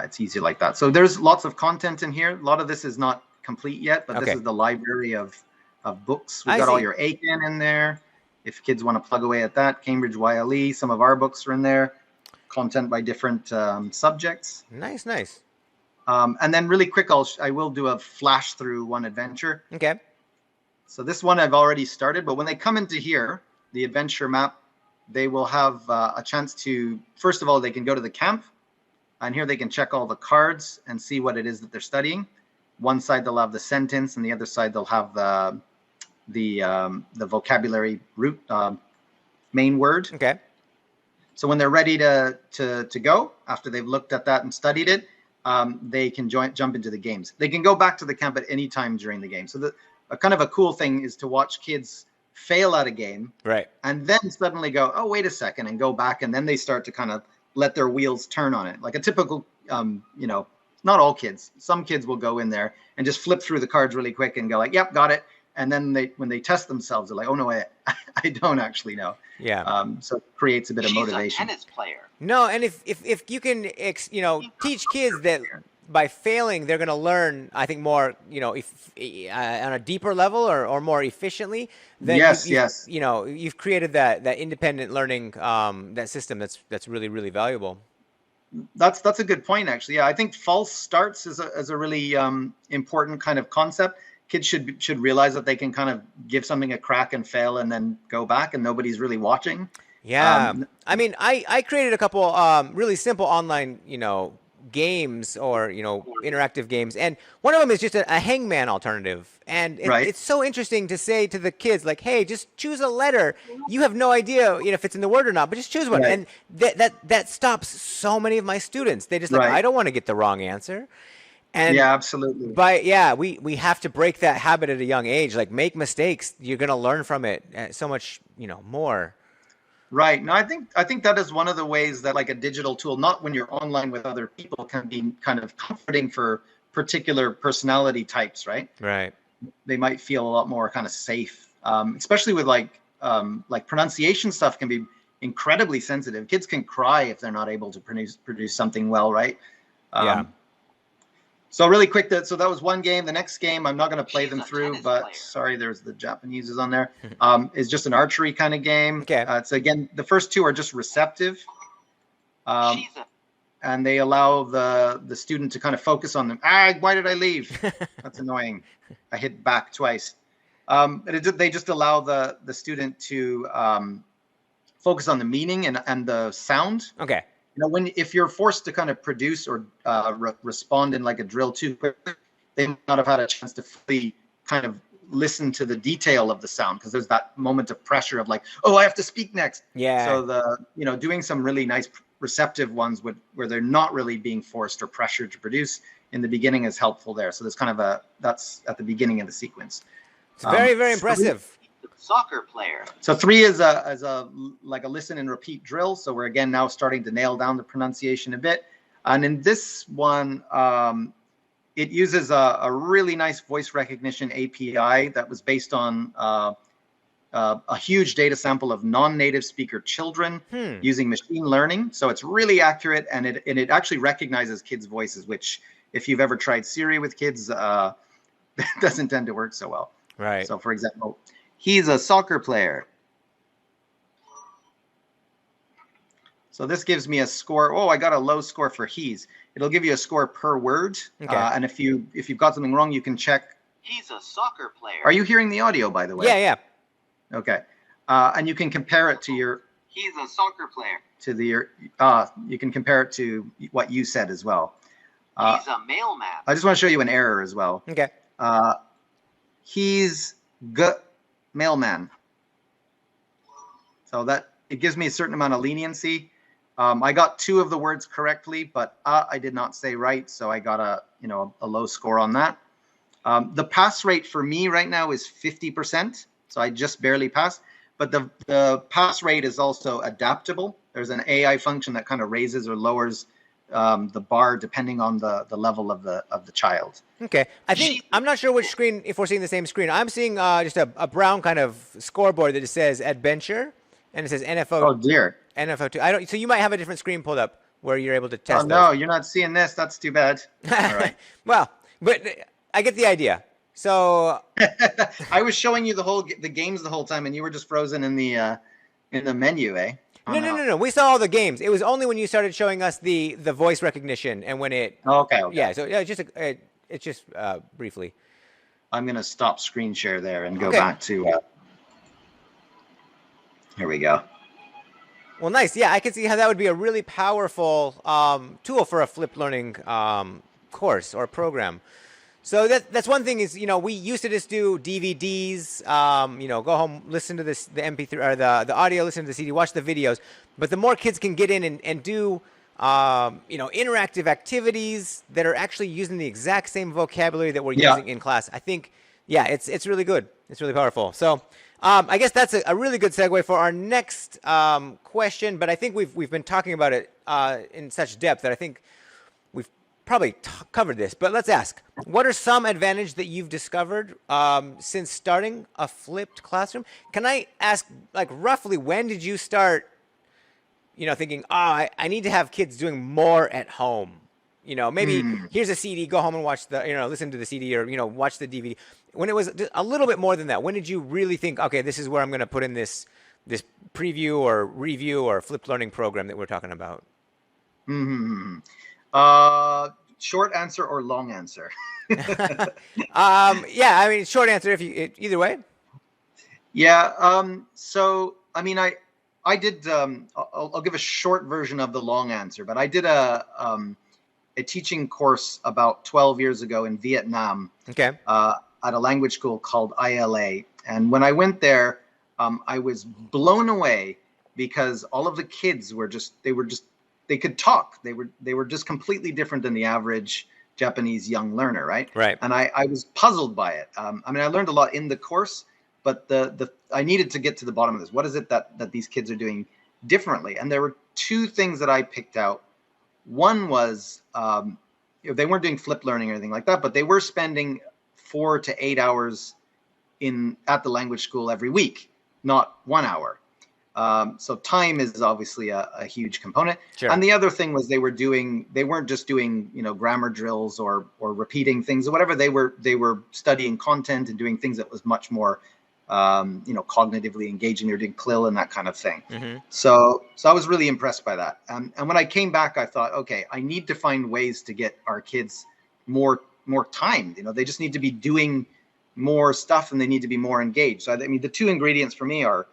it's easy like that. So there's lots of content in here. A lot of this is not complete yet, but this is the library of books. We've got all your ACAN in there. If kids want to plug away at that, Cambridge YLE, some of our books are in there. Content by different subjects. Nice. And then really quick, I will do a flash through one adventure. Okay. So this one I've already started, but when they come into here, the adventure map, they will have a chance to, first of all, they can go to the camp, and here they can check all the cards and see what it is that they're studying. One side they'll have the sentence, and the other side they'll have the vocabulary root main word. Okay. So when they're ready to go, after they've looked at that and studied it, they can jump into the games. They can go back to the camp at any time during the game. So a kind of a cool thing is to watch kids fail at a game, right, and then suddenly go, oh, wait a second, and go back, and then they start to kind of let their wheels turn on it. Like a typical, not all kids. Some kids will go in there and just flip through the cards really quick and go like, yep, got it. And then when they test themselves, they're like, oh, no, I don't actually know. Yeah. So it creates a bit of motivation. She's a tennis player. No, and if you can, teach kids that by failing, they're going to learn, I think, more, on a deeper level or more efficiently. Then yes. You've created that independent learning, that system that's really, really valuable. That's a good point, actually. Yeah, I think false starts is a really important kind of concept. Kids should realize that they can kind of give something a crack and fail and then go back and nobody's really watching. Yeah. I mean, I created a couple really simple online, games or, interactive games. And one of them is just a hangman alternative. And it's so interesting to say to the kids, like, hey, just choose a letter. You have no idea if it's in the word or not, but just choose one. Right. And that stops so many of my students. They just like, I don't want to get the wrong answer. And yeah, absolutely. But we have to break that habit at a young age. Like, make mistakes. You're going to learn from it so much, more. Right. No, I think that is one of the ways that like a digital tool, not when you're online with other people, can be kind of comforting for particular personality types, right? Right. They might feel a lot more kind of safe, especially with like pronunciation stuff can be incredibly sensitive. Kids can cry if they're not able to produce something well, right? Yeah. So really quick, so that was one game. The next game, I'm not going to play them through, but player. sorry, there's the Japanese is on there. Is just an archery kind of game. Okay. So again, the first two are just receptive. Um, and they allow the student to kind of focus on them. Why did I leave? That's annoying. I hit back twice. They just allow the student to focus on the meaning and the sound. Okay. If you're forced to kind of produce or respond in like a drill too quickly, they might not have had a chance to fully kind of listen to the detail of the sound, because there's that moment of pressure of like, oh, I have to speak next. Yeah. So doing some really nice receptive ones where they're not really being forced or pressured to produce in the beginning is helpful there. So there's kind of that's at the beginning of the sequence. It's very, very impressive. Soccer player. So 3 is a listen and repeat drill. So we're again now starting to nail down the pronunciation a bit. And in this one, it uses a really nice voice recognition API that was based on a huge data sample of non-native speaker children using machine learning. So it's really accurate, and it actually recognizes kids' voices, which if you've ever tried Siri with kids, doesn't tend to work so well. Right. So for example, he's a soccer player. So this gives me a score. Oh, I got a low score for he's. It'll give you a score per word. Okay. And if you've got something wrong, you can check. He's a soccer player. Are you hearing the audio, by the way? Yeah. Okay. And you can compare it to your. He's a soccer player. You can compare it to what you said as well. He's a mailman. I just want to show you an error as well. Okay. He's mailman. So that it gives me a certain amount of leniency. I got 2 of the words correctly, but I did not say right, so I got a low score on that. The pass rate for me right now is 50%, so I just barely passed. But the pass rate is also adaptable. There's an AI function that kind of raises or lowers the bar depending on the level of the child. Okay. I'm not sure which screen, if we're seeing the same screen. I'm seeing just a brown kind of scoreboard that just says adventure, and it says NFO. Oh dear. NFO2. So you might have a different screen pulled up where you're able to test. Oh no, you're not seeing this. That's too bad. All right. Well, but I get the idea. So I was showing you the games the whole time, and you were just frozen in the menu, eh? Oh, no. We saw all the games. It was only when you started showing us the voice recognition and when it. Okay. Yeah. So it's just briefly. I'm gonna stop screen share there and go back to. Here we go. Well, nice. Yeah, I can see how that would be a really powerful tool for a FlippedLearning course or program. So that's one thing is, we used to just do DVDs, go home, listen to the MP3 or the audio, listen to the CD, watch the videos. But the more kids can get in and do, interactive activities that are actually using the exact same vocabulary that we're using in class, I think, it's really good. It's really powerful. So I guess that's a really good segue for our next question. But I think we've been talking about it in such depth that I think we've probably covered this. But let's ask, what are some advantages that you've discovered since starting a flipped classroom? Can I ask, roughly when did you start, thinking, I need to have kids doing more at home? Maybe here's a CD, go home and watch listen to the CD or, watch the DVD. When it was a little bit more than that, when did you really think, okay, this is where I'm going to put in this preview or review or flipped learning program that we're talking about? Short answer or long answer? Short answer either way. Yeah. So, I did, I'll give a short version of the long answer, but I did a teaching course about 12 years ago in Vietnam. Okay. At a language school called ILA. And when I went there, I was blown away because all of the kids were they could talk. They were just completely different than the average Japanese young learner, right? Right. And I was puzzled by it. I learned a lot in the course, but I needed to get to the bottom of this. What is it that these kids are doing differently? And there were 2 things that I picked out. One was they weren't doing flipped learning or anything like that, but they were spending 4 to 8 hours at the language school every week, not 1 hour. So time is obviously a huge component. Sure. And the other thing was they weren't just doing, grammar drills or repeating things or whatever. They were studying content and doing things that was much more cognitively engaging. They're doing CLIL and that kind of thing. Mm-hmm. So I was really impressed by that. And when I came back, I thought, okay, I need to find ways to get our kids more time. They just need to be doing more stuff and they need to be more engaged. So I mean, the two ingredients for me are,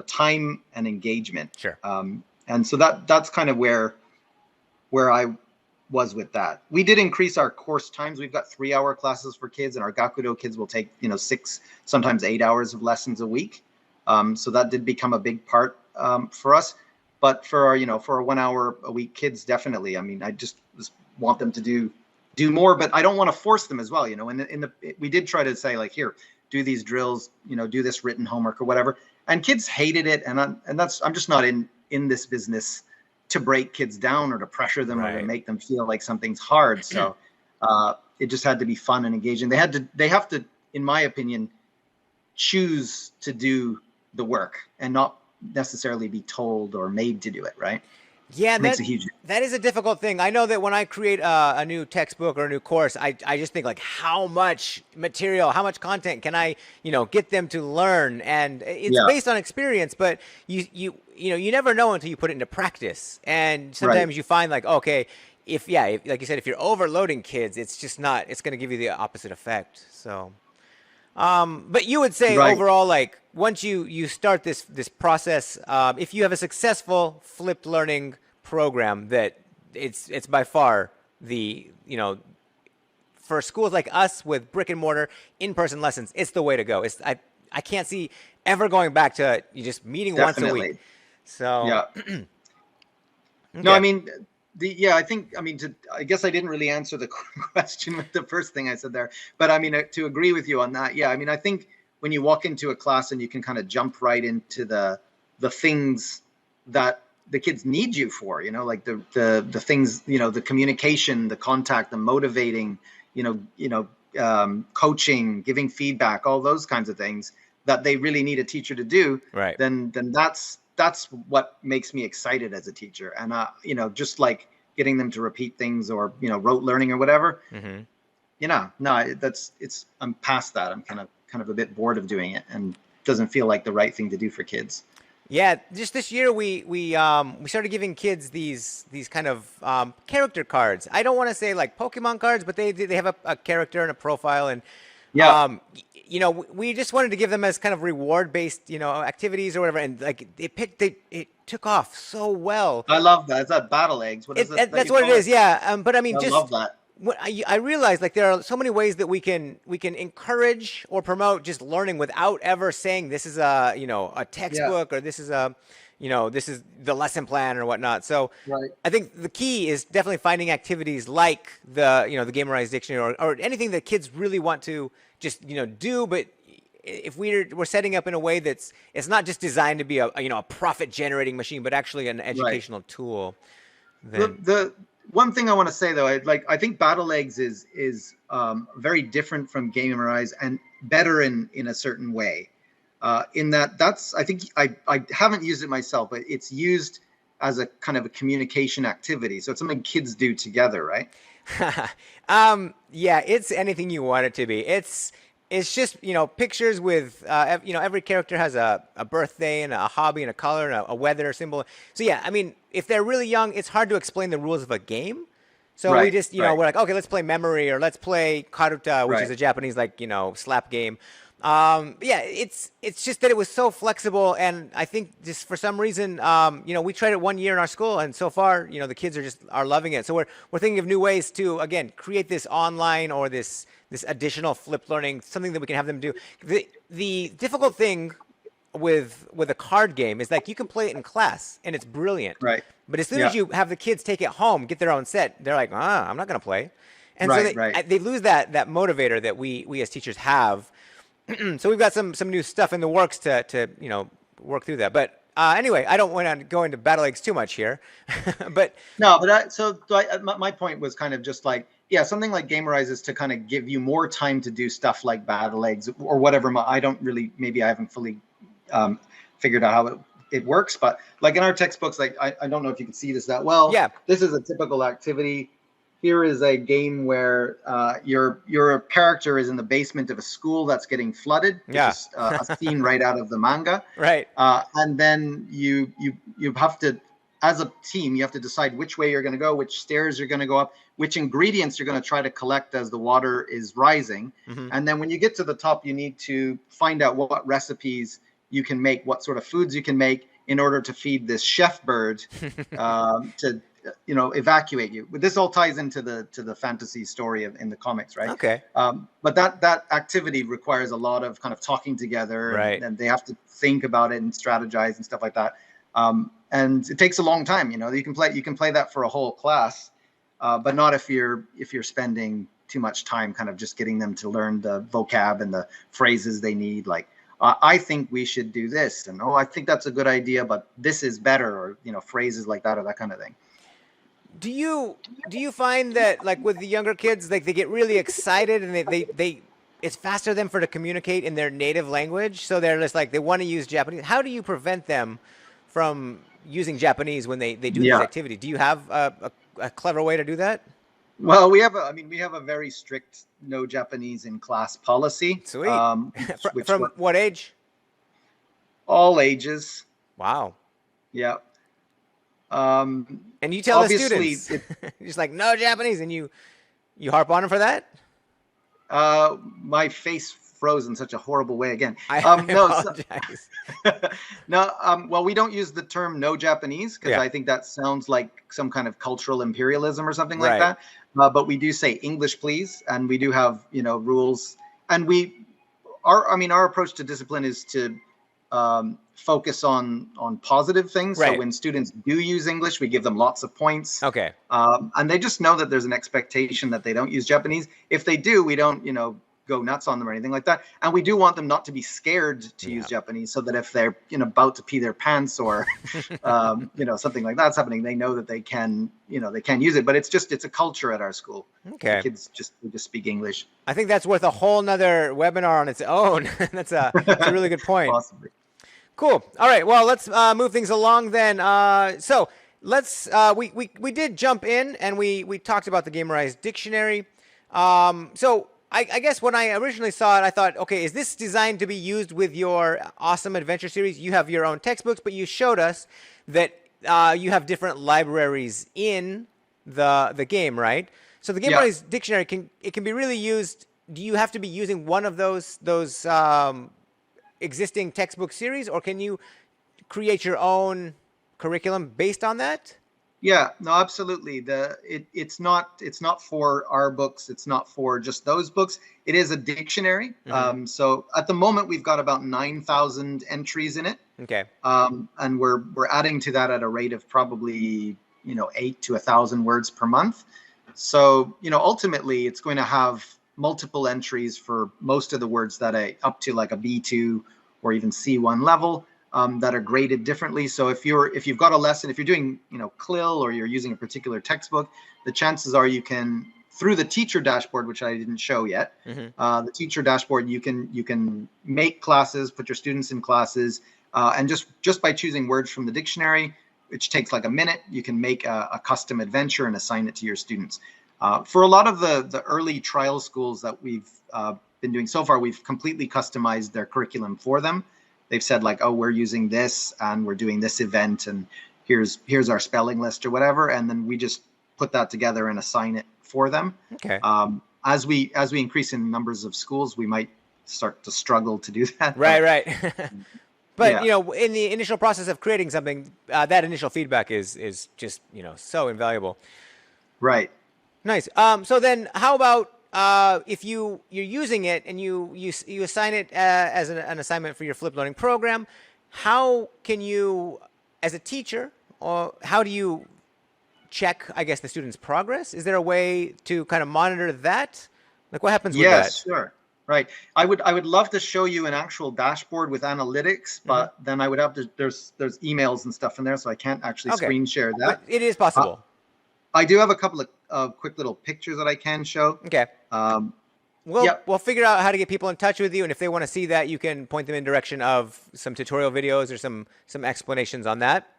time and engagement. Sure. And so that's kind of where I was with that. We did increase our course times. We've got 3-hour classes for kids, and our Gakudo kids will take 6, sometimes 8 hours of lessons a week. So that did become a big part for us. But for our, for our 1 hour a week kids, definitely. I mean, I just want them to do more, but I don't want to force them as well. We did try to say, like, here, do these drills, do this written homework or whatever. And kids hated it, and I'm just not in this business to break kids down or to pressure them or to make them feel like something's hard. So it just had to be fun and engaging. They have to, in my opinion, choose to do the work and not necessarily be told or made to do it, right? Yeah, Makes a huge difference. That is a difficult thing. I know that when I create a new textbook or a new course, I just think, like, how much material, how much content can I, get them to learn? And it's based on experience, but you never know until you put it into practice. And sometimes you find, like, okay, if like you said, if you're overloading kids, it's going to give you the opposite effect. So, but you would say overall, like, once you start this process, if you have a successful flipped learning program, that it's by far the, for schools like us with brick and mortar in-person lessons, it's the way to go. I can't see ever going back to just meeting once a week. So yeah. Okay. No, I mean, I guess I didn't really answer the question with the first thing I said there, but I mean, to agree with you on that. Yeah. I mean, I think when you walk into a class and you can kind of jump right into the things that the kids need you for, like the things, the communication, the contact, the motivating, coaching, giving feedback, all those kinds of things that they really need a teacher to do. Right. Then that's what makes me excited as a teacher. And, just like getting them to repeat things or, rote learning or whatever, I'm past that. I'm kind of a bit bored of doing it, and it doesn't feel like the right thing to do for kids. Yeah, just this year we started giving kids these kind of character cards. I don't want to say like Pokemon cards, but they have a character and a profile, and we just wanted to give them as kind of reward based activities or whatever, and like it took off so well. I love that. Is that battle eggs? What is it? That's what it is. Yeah, but I mean, I love that. I realize, like, there are so many ways that we can encourage or promote just learning without ever saying this is a textbook or this is this is the lesson plan or whatnot. So I think the key is definitely finding activities like the the Gamerize dictionary or anything that kids really want to just do. But if we're setting up in a way it's not just designed to be a profit generating machine, but actually an educational tool. Then the one thing I want to say, though, I think Battle Eggs is very different from Gamerize and better in a certain way. In that's, I think I haven't used it myself, but it's used as a kind of a communication activity. So it's something kids do together, right? Yeah, it's anything you want it to be. It's just pictures with every character has a birthday and a hobby and a color and a weather symbol. So yeah, I mean, if they're really young, it's hard to explain the rules of a game. So we just we're like, okay, let's play memory or let's play karuta, which is a Japanese slap game. Yeah, it's just that it was so flexible, and I think just for some reason, we tried it 1 year in our school, and so far, the kids are loving it. So we're thinking of new ways to again create this online or this additional flipped learning, something that we can have them do. The difficult thing with a card game is like you can play it in class and it's brilliant, right? But as soon as you have the kids take it home, get their own set, they're like, I'm not gonna play, and so they lose that motivator that we as teachers have. So we've got some new stuff in the works to work through that. But anyway, I don't want to go into Battle Eggs too much here. But no, but my point was kind of just like, something like Gamerize is to kind of give you more time to do stuff like Battle Eggs or whatever. Maybe I haven't fully figured out how it works, but like in our textbooks, like I don't know if you can see this that well. Yeah. This is a typical activity. here is a game where your character is in the basement of a school that's getting flooded. Yeah. Which is, a scene right out of the manga. Right. And then you have to, as a team, you have to decide which way you're going to go, which stairs you're going to go up, which ingredients you're going to try to collect as the water is rising. Mm-hmm. And then when you get to the top, you need to find out what recipes you can make, what sort of foods you can make in order to feed this chef bird to evacuate you. But this all ties into the fantasy story in the comics, right? Okay. But that activity requires a lot of kind of talking together, right. and they have to think about it and strategize and stuff like that. And it takes a long time. You can play that for a whole class, but not if you're spending too much time kind of just getting them to learn the vocab and the phrases they need. Like, I think we should do this, and I think that's a good idea, but this is better, or phrases like that, or that kind of thing. Do you find that, like, with the younger kids, like, they get really excited and they it's faster than for to communicate in their native language, so they're just like they want to use Japanese? How do you prevent them from using Japanese when they do these activities? Do you have a clever way to do that? Well, we have a very strict no Japanese in class policy. Sweet. From what age? All ages. Wow. Yeah. And you tell the students, you're just like, no Japanese, and you harp on them for that? My face froze in such a horrible way again. I apologize. Well, we don't use the term no Japanese because I think that sounds like some kind of cultural imperialism or something like that. But we do say English, please, and we do have rules. And our approach to discipline is to focus on positive things. Right. So when students do use English, we give them lots of points. Okay. And they just know that there's an expectation that they don't use Japanese. If they do, we don't go nuts on them or anything like that. And we do want them not to be scared to use Japanese, so that if they're about to pee their pants or something like that's happening, they know that they can use it. But it's a culture at our school. Okay. The kids just speak English. I think that's worth a whole nother webinar on its own. That's a really good point. Possibly. Cool. All right. Well, let's move things along then. So let's we did jump in and we talked about the Gamerize dictionary. So I guess when I originally saw it, I thought, okay, is this designed to be used with your awesome adventure series? You have your own textbooks, but you showed us that you have different libraries in the game, right? So the Gamerize dictionary can be really used. Do you have to be using one of those existing textbook series, or can you create your own curriculum based on that? Yeah, no, absolutely. It's not for our books. It's not for just those books. It is a dictionary. Mm-hmm. So at the moment we've got about 9,000 entries in it. Okay. And we're adding to that at a rate of probably 8 to 1,000 words per month. So ultimately it's going to have multiple entries for most of the words that up to like a B2 or even C1 level. That are graded differently. So if you've got a lesson, if you're doing CLIL or you're using a particular textbook, the chances are you can, through the teacher dashboard, which I didn't show yet, the teacher dashboard, you can make classes, put your students in classes, and just by choosing words from the dictionary, which takes like a minute, you can make a custom adventure and assign it to your students. For a lot of the early trial schools that we've been doing so far, we've completely customized their curriculum for them. They've said like, oh, we're using this and we're doing this event and here's our spelling list or whatever. And then we just put that together and assign it for them. Okay. As we increase in numbers of schools, we might start to struggle to do that. Right. But in the initial process of creating something, that initial feedback is just so invaluable. Right. Nice. So then how about if you're using it and you assign it as an assignment for your FlippedLearning program, how can you, as a teacher, or how do you check, I guess, the student's progress? Is there a way to kind of monitor that? Like, what happens with that? Yes, sure. Right. I would love to show you an actual dashboard with analytics, but then I would have to, there's emails and stuff in there, so I can't actually screen share that. But it is possible. I do have a couple of quick little pictures that I can show. Okay. We'll figure out how to get people in touch with you, and if they want to see that, you can point them in direction of some tutorial videos or some explanations on that.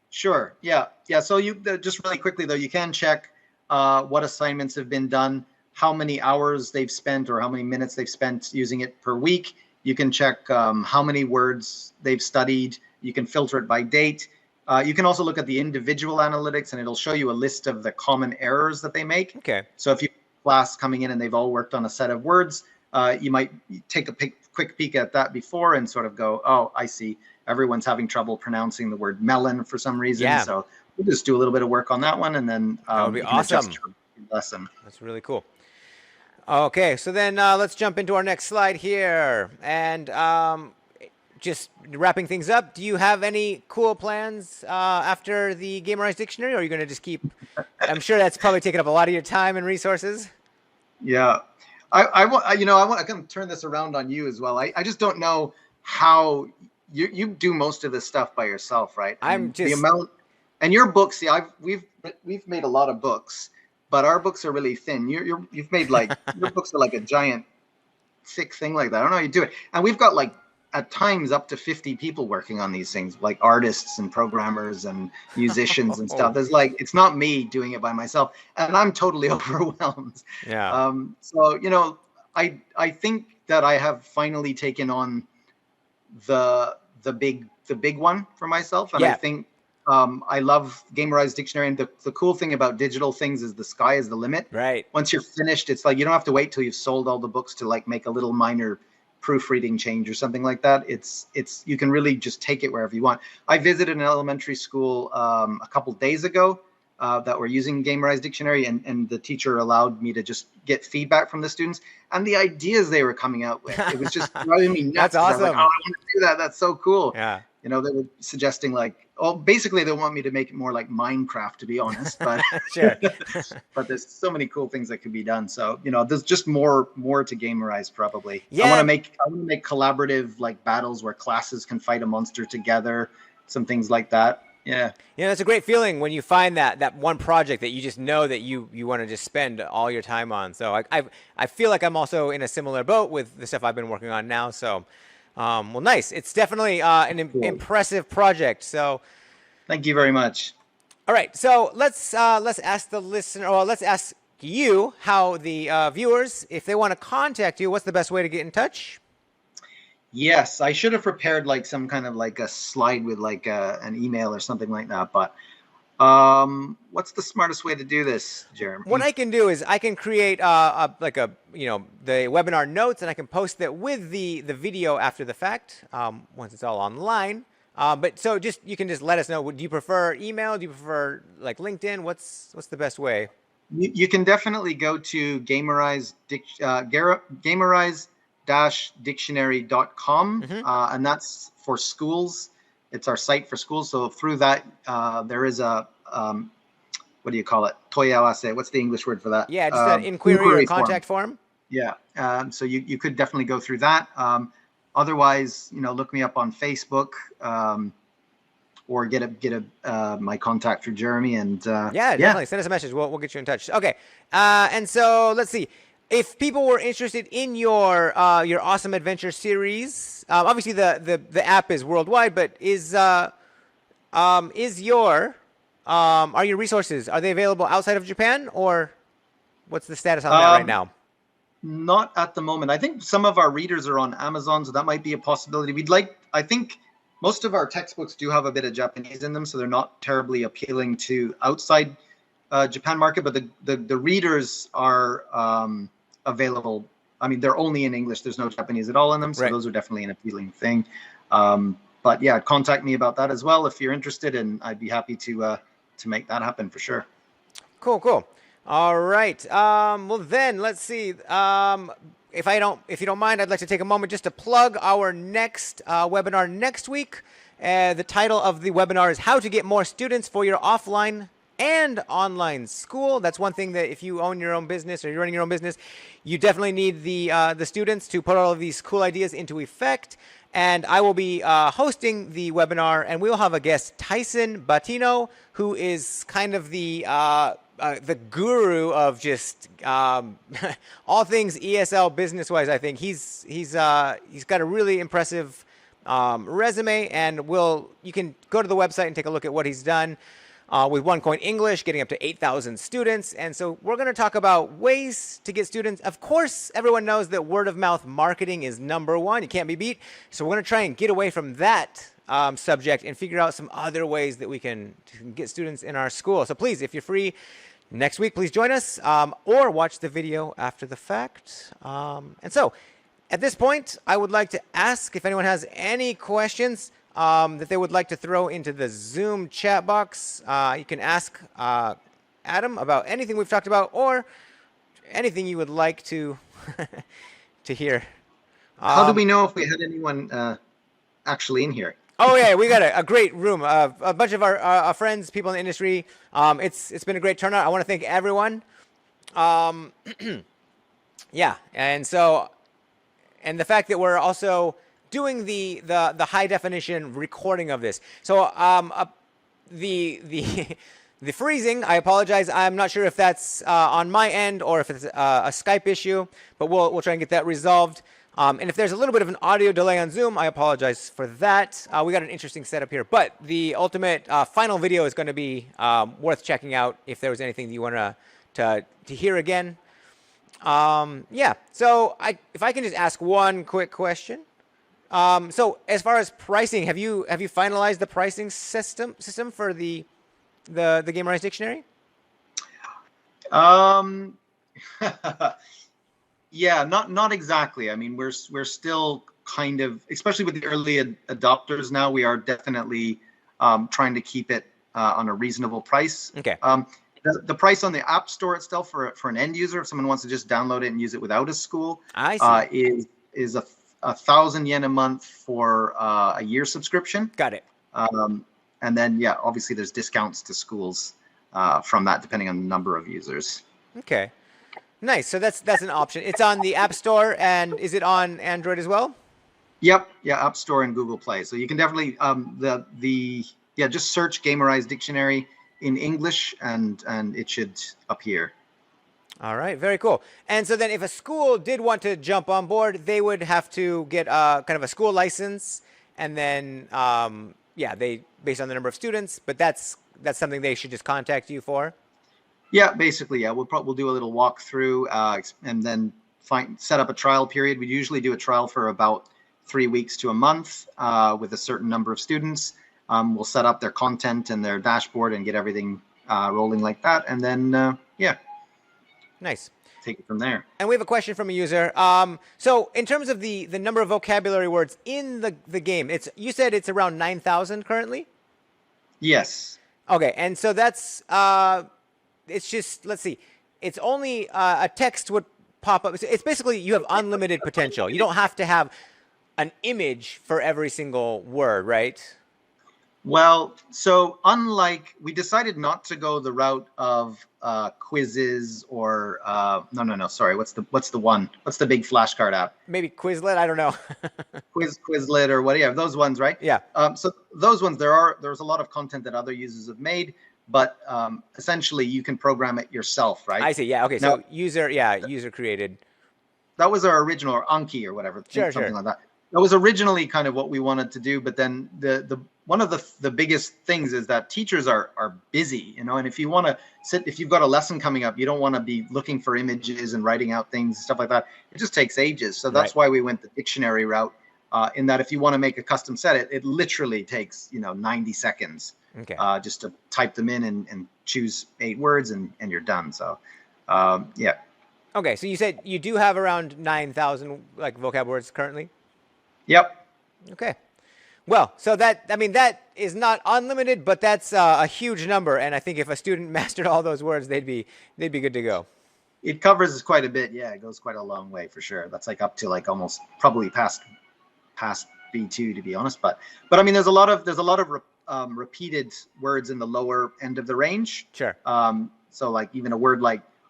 Sure. Yeah. So you just really quickly though, you can check what assignments have been done, how many hours they've spent or how many minutes they've spent using it per week. You can check how many words they've studied. You can filter it by date. You can also look at the individual analytics, and it'll show you a list of the common errors that they make. Okay. So if you have a class coming in and they've all worked on a set of words, you might take a quick peek at that before and sort of go, oh, I see. Everyone's having trouble pronouncing the word melon for some reason. Yeah. So we'll just do a little bit of work on that one, and then that would be you can adjust awesome. your lesson. That's really cool. Okay, so then let's jump into our next slide here. And just wrapping things up, do you have any cool plans after the Gamerize dictionary, or are you going to just keep... I'm sure that's probably taken up a lot of your time and resources. Yeah. I want to turn this around on you as well. I just don't know how you do most of this stuff by yourself, right? The amount, and your books, see, we've made a lot of books, but our books are really thin. You've made like your books are like a giant thick thing like that. I don't know how you do it. And we've got like at times up to 50 people working on these things, like artists and programmers and musicians and stuff. There's like, it's not me doing it by myself, and I'm totally overwhelmed. Yeah. So, I think that I have finally taken on the big one for myself. And I think I love Gamerize dictionary. And the cool thing about digital things is the sky is the limit. Right. Once you're finished, it's like, you don't have to wait till you've sold all the books to like make a little minor proofreading change or something like that. It's you can really just take it wherever you want. I visited an elementary school a couple days ago that were using Gamerize dictionary, and the teacher allowed me to just get feedback from the students and the ideas they were coming out with. It was just driving me nuts. That's awesome. I was like, oh, I want to do that. That's so cool. Yeah. They were suggesting like, basically they want me to make it more like Minecraft, to be honest. But Sure. but there's so many cool things that could be done. So there's just more to Gamerize probably. Yeah. I want to make collaborative like battles where classes can fight a monster together, some things like that. Yeah. It's a great feeling when you find that one project that you just know that you want to just spend all your time on. So I feel like I'm also in a similar boat with the stuff I've been working on now. So, well, nice. It's definitely an impressive project. So, thank you very much. All right. So let's ask the listener, or let's ask you how the viewers, if they want to contact you, what's the best way to get in touch? Yes, I should have prepared like some kind of like a slide with like an email or something like that. But what's the smartest way to do this, Jeremy? What I can do is I can create the webinar notes, and I can post that with the video after the fact once it's all online. But so you can just let us know. Do you prefer email? Do you prefer like LinkedIn? What's the best way? You can definitely go to Gamerize dictionary.com, and that's for schools. It's our site for schools. So through that, there is a what do you call it? Toyawase. What's the English word for that? Yeah, just an inquiry or contact form. Yeah. So you could definitely go through that. Otherwise, look me up on Facebook, or get my contact through Jeremy, and definitely send us a message. We'll get you in touch. Okay. And so let's see. If people were interested in your awesome adventure series, obviously the app is worldwide, but are your resources, are they available outside of Japan, or what's the status on that right now? Not at the moment. I think some of our readers are on Amazon, so that might be a possibility. I think most of our textbooks do have a bit of Japanese in them, so they're not terribly appealing to outside Japan market, but the readers are available. I mean, they're only in English. There's no Japanese at all in them, so those are definitely an appealing thing. But yeah, contact me about that as well if you're interested, and I'd be happy to make that happen for sure. Cool. All right. Well, then let's see. If you don't mind, I'd like to take a moment just to plug our next webinar next week. The title of the webinar is "How to Get More Students for Your Offline and Online School." That's one thing that if you own your own business or you're running your own business, you definitely need the students to put all of these cool ideas into effect. And I will be hosting the webinar, and we will have a guest, Tyson Batino, who is kind of the guru of just all things ESL business-wise. I think he's got a really impressive resume, and you can go to the website and take a look at what he's done. with OneCoin English getting up to 8,000 students. And so we're going to talk about ways to get students. Of course, everyone knows that word of mouth marketing is number one. You can't be beat. So we're going to try and get away from that subject and figure out some other ways that we can get students in our school. So please, if you're free next week, please join us or watch the video after the fact. And so at this point, I would like to ask if anyone has any questions that they would like to throw into the Zoom chat box. You can ask Adam about anything we've talked about or anything you would like to to hear. How do we know if we had anyone actually in here? Oh yeah, we got a great room. A bunch of our friends, people in the industry. It's been a great turnout. I want to thank everyone. Yeah, and the fact that we're also doing the high definition recording of this. So the freezing, I apologize. I'm not sure if that's on my end or if it's a Skype issue, but we'll try and get that resolved. And if there's a little bit of an audio delay on Zoom, I apologize for that. We got an interesting setup here, but the ultimate final video is going to be worth checking out if there was anything that you want to hear again. Yeah, so if I can just ask one quick question. So as far as pricing, have you finalized the pricing system for the Gamerize dictionary? Yeah, not exactly. I mean, we're still kind of, especially with the early adopters now, we are definitely trying to keep it on a reasonable price. Okay. The price on the App Store itself for an end user, if someone wants to just download it and use it without a school, I see. Is 1,000 yen a month for a year subscription. Got it. And then, yeah, obviously there's discounts to schools from that, depending on the number of users. Okay. Nice. So that's an option. It's on the App Store, and is it on Android as well? Yep. Yeah, App Store and Google Play. So you can definitely just search Gamerize Dictionary in English, and it should appear. All right. Very cool. And so then, if a school did want to jump on board, they would have to get kind of a school license, and then they based on the number of students. But that's something they should just contact you for. Yeah, basically, yeah. We'll do a little walkthrough and then set up a trial period. We usually do a trial for about 3 weeks to a month with a certain number of students. We'll set up their content and their dashboard and get everything rolling like that. And then, Nice. Take it from there. And we have a question from a user. So in terms of the number of vocabulary words in the game, you said it's around 9,000 currently? Yes. Okay, and so that's... it's just, let's see, it's only a text would pop up. It's basically you have unlimited potential. You don't have to have an image for every single word, right? Well, so we decided not to go the route of quizzes or sorry, what's the one? What's the big flashcard app? Maybe Quizlet, I don't know. Quizlet or whatever, those ones, right? Yeah. So those ones, there's a lot of content that other users have made. But essentially, you can program it yourself, right? I see. Yeah. Okay. So user created. That was our original, or Anki or whatever, something like that. That was originally kind of what we wanted to do. But then one of the biggest things is that teachers are busy, and if you want to if you've got a lesson coming up, you don't want to be looking for images and writing out things and stuff like that. It just takes ages. So that's why we went the dictionary route. In that, if you want to make a custom set, it literally takes 90 seconds. Okay. Just to type them in and choose 8 words and you're done. So, yeah. Okay, so you said you do have around 9,000 vocab words currently? Yep. Okay. Well, so that is not unlimited, but that's a huge number. And I think if a student mastered all those words, they'd be good to go. It covers quite a bit. Yeah, it goes quite a long way for sure. That's up to almost probably past B2 to be honest. But I mean, there's a lot of repeated words in the lower end of the range. Sure. So even a word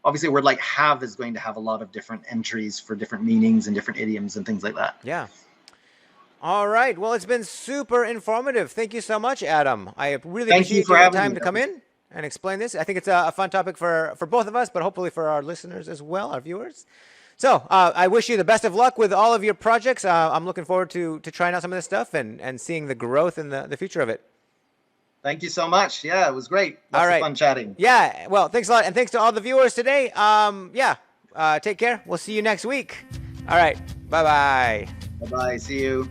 obviously a word like have is going to have a lot of different entries for different meanings and different idioms and things like that. Yeah. All right. Well, it's been super informative. Thank you so much, Adam. I really appreciate your time to come in and explain this. I think it's a fun topic for both of us, but hopefully for our listeners as well, our viewers. So I wish you the best of luck with all of your projects. I'm looking forward to trying out some of this stuff and seeing the growth and the future of it. Thank you so much. Yeah, it was great. All Lots right. of fun chatting. Yeah, well, thanks a lot. And thanks to all the viewers today. Take care. We'll see you next week. All right. Bye-bye. Bye-bye. See you.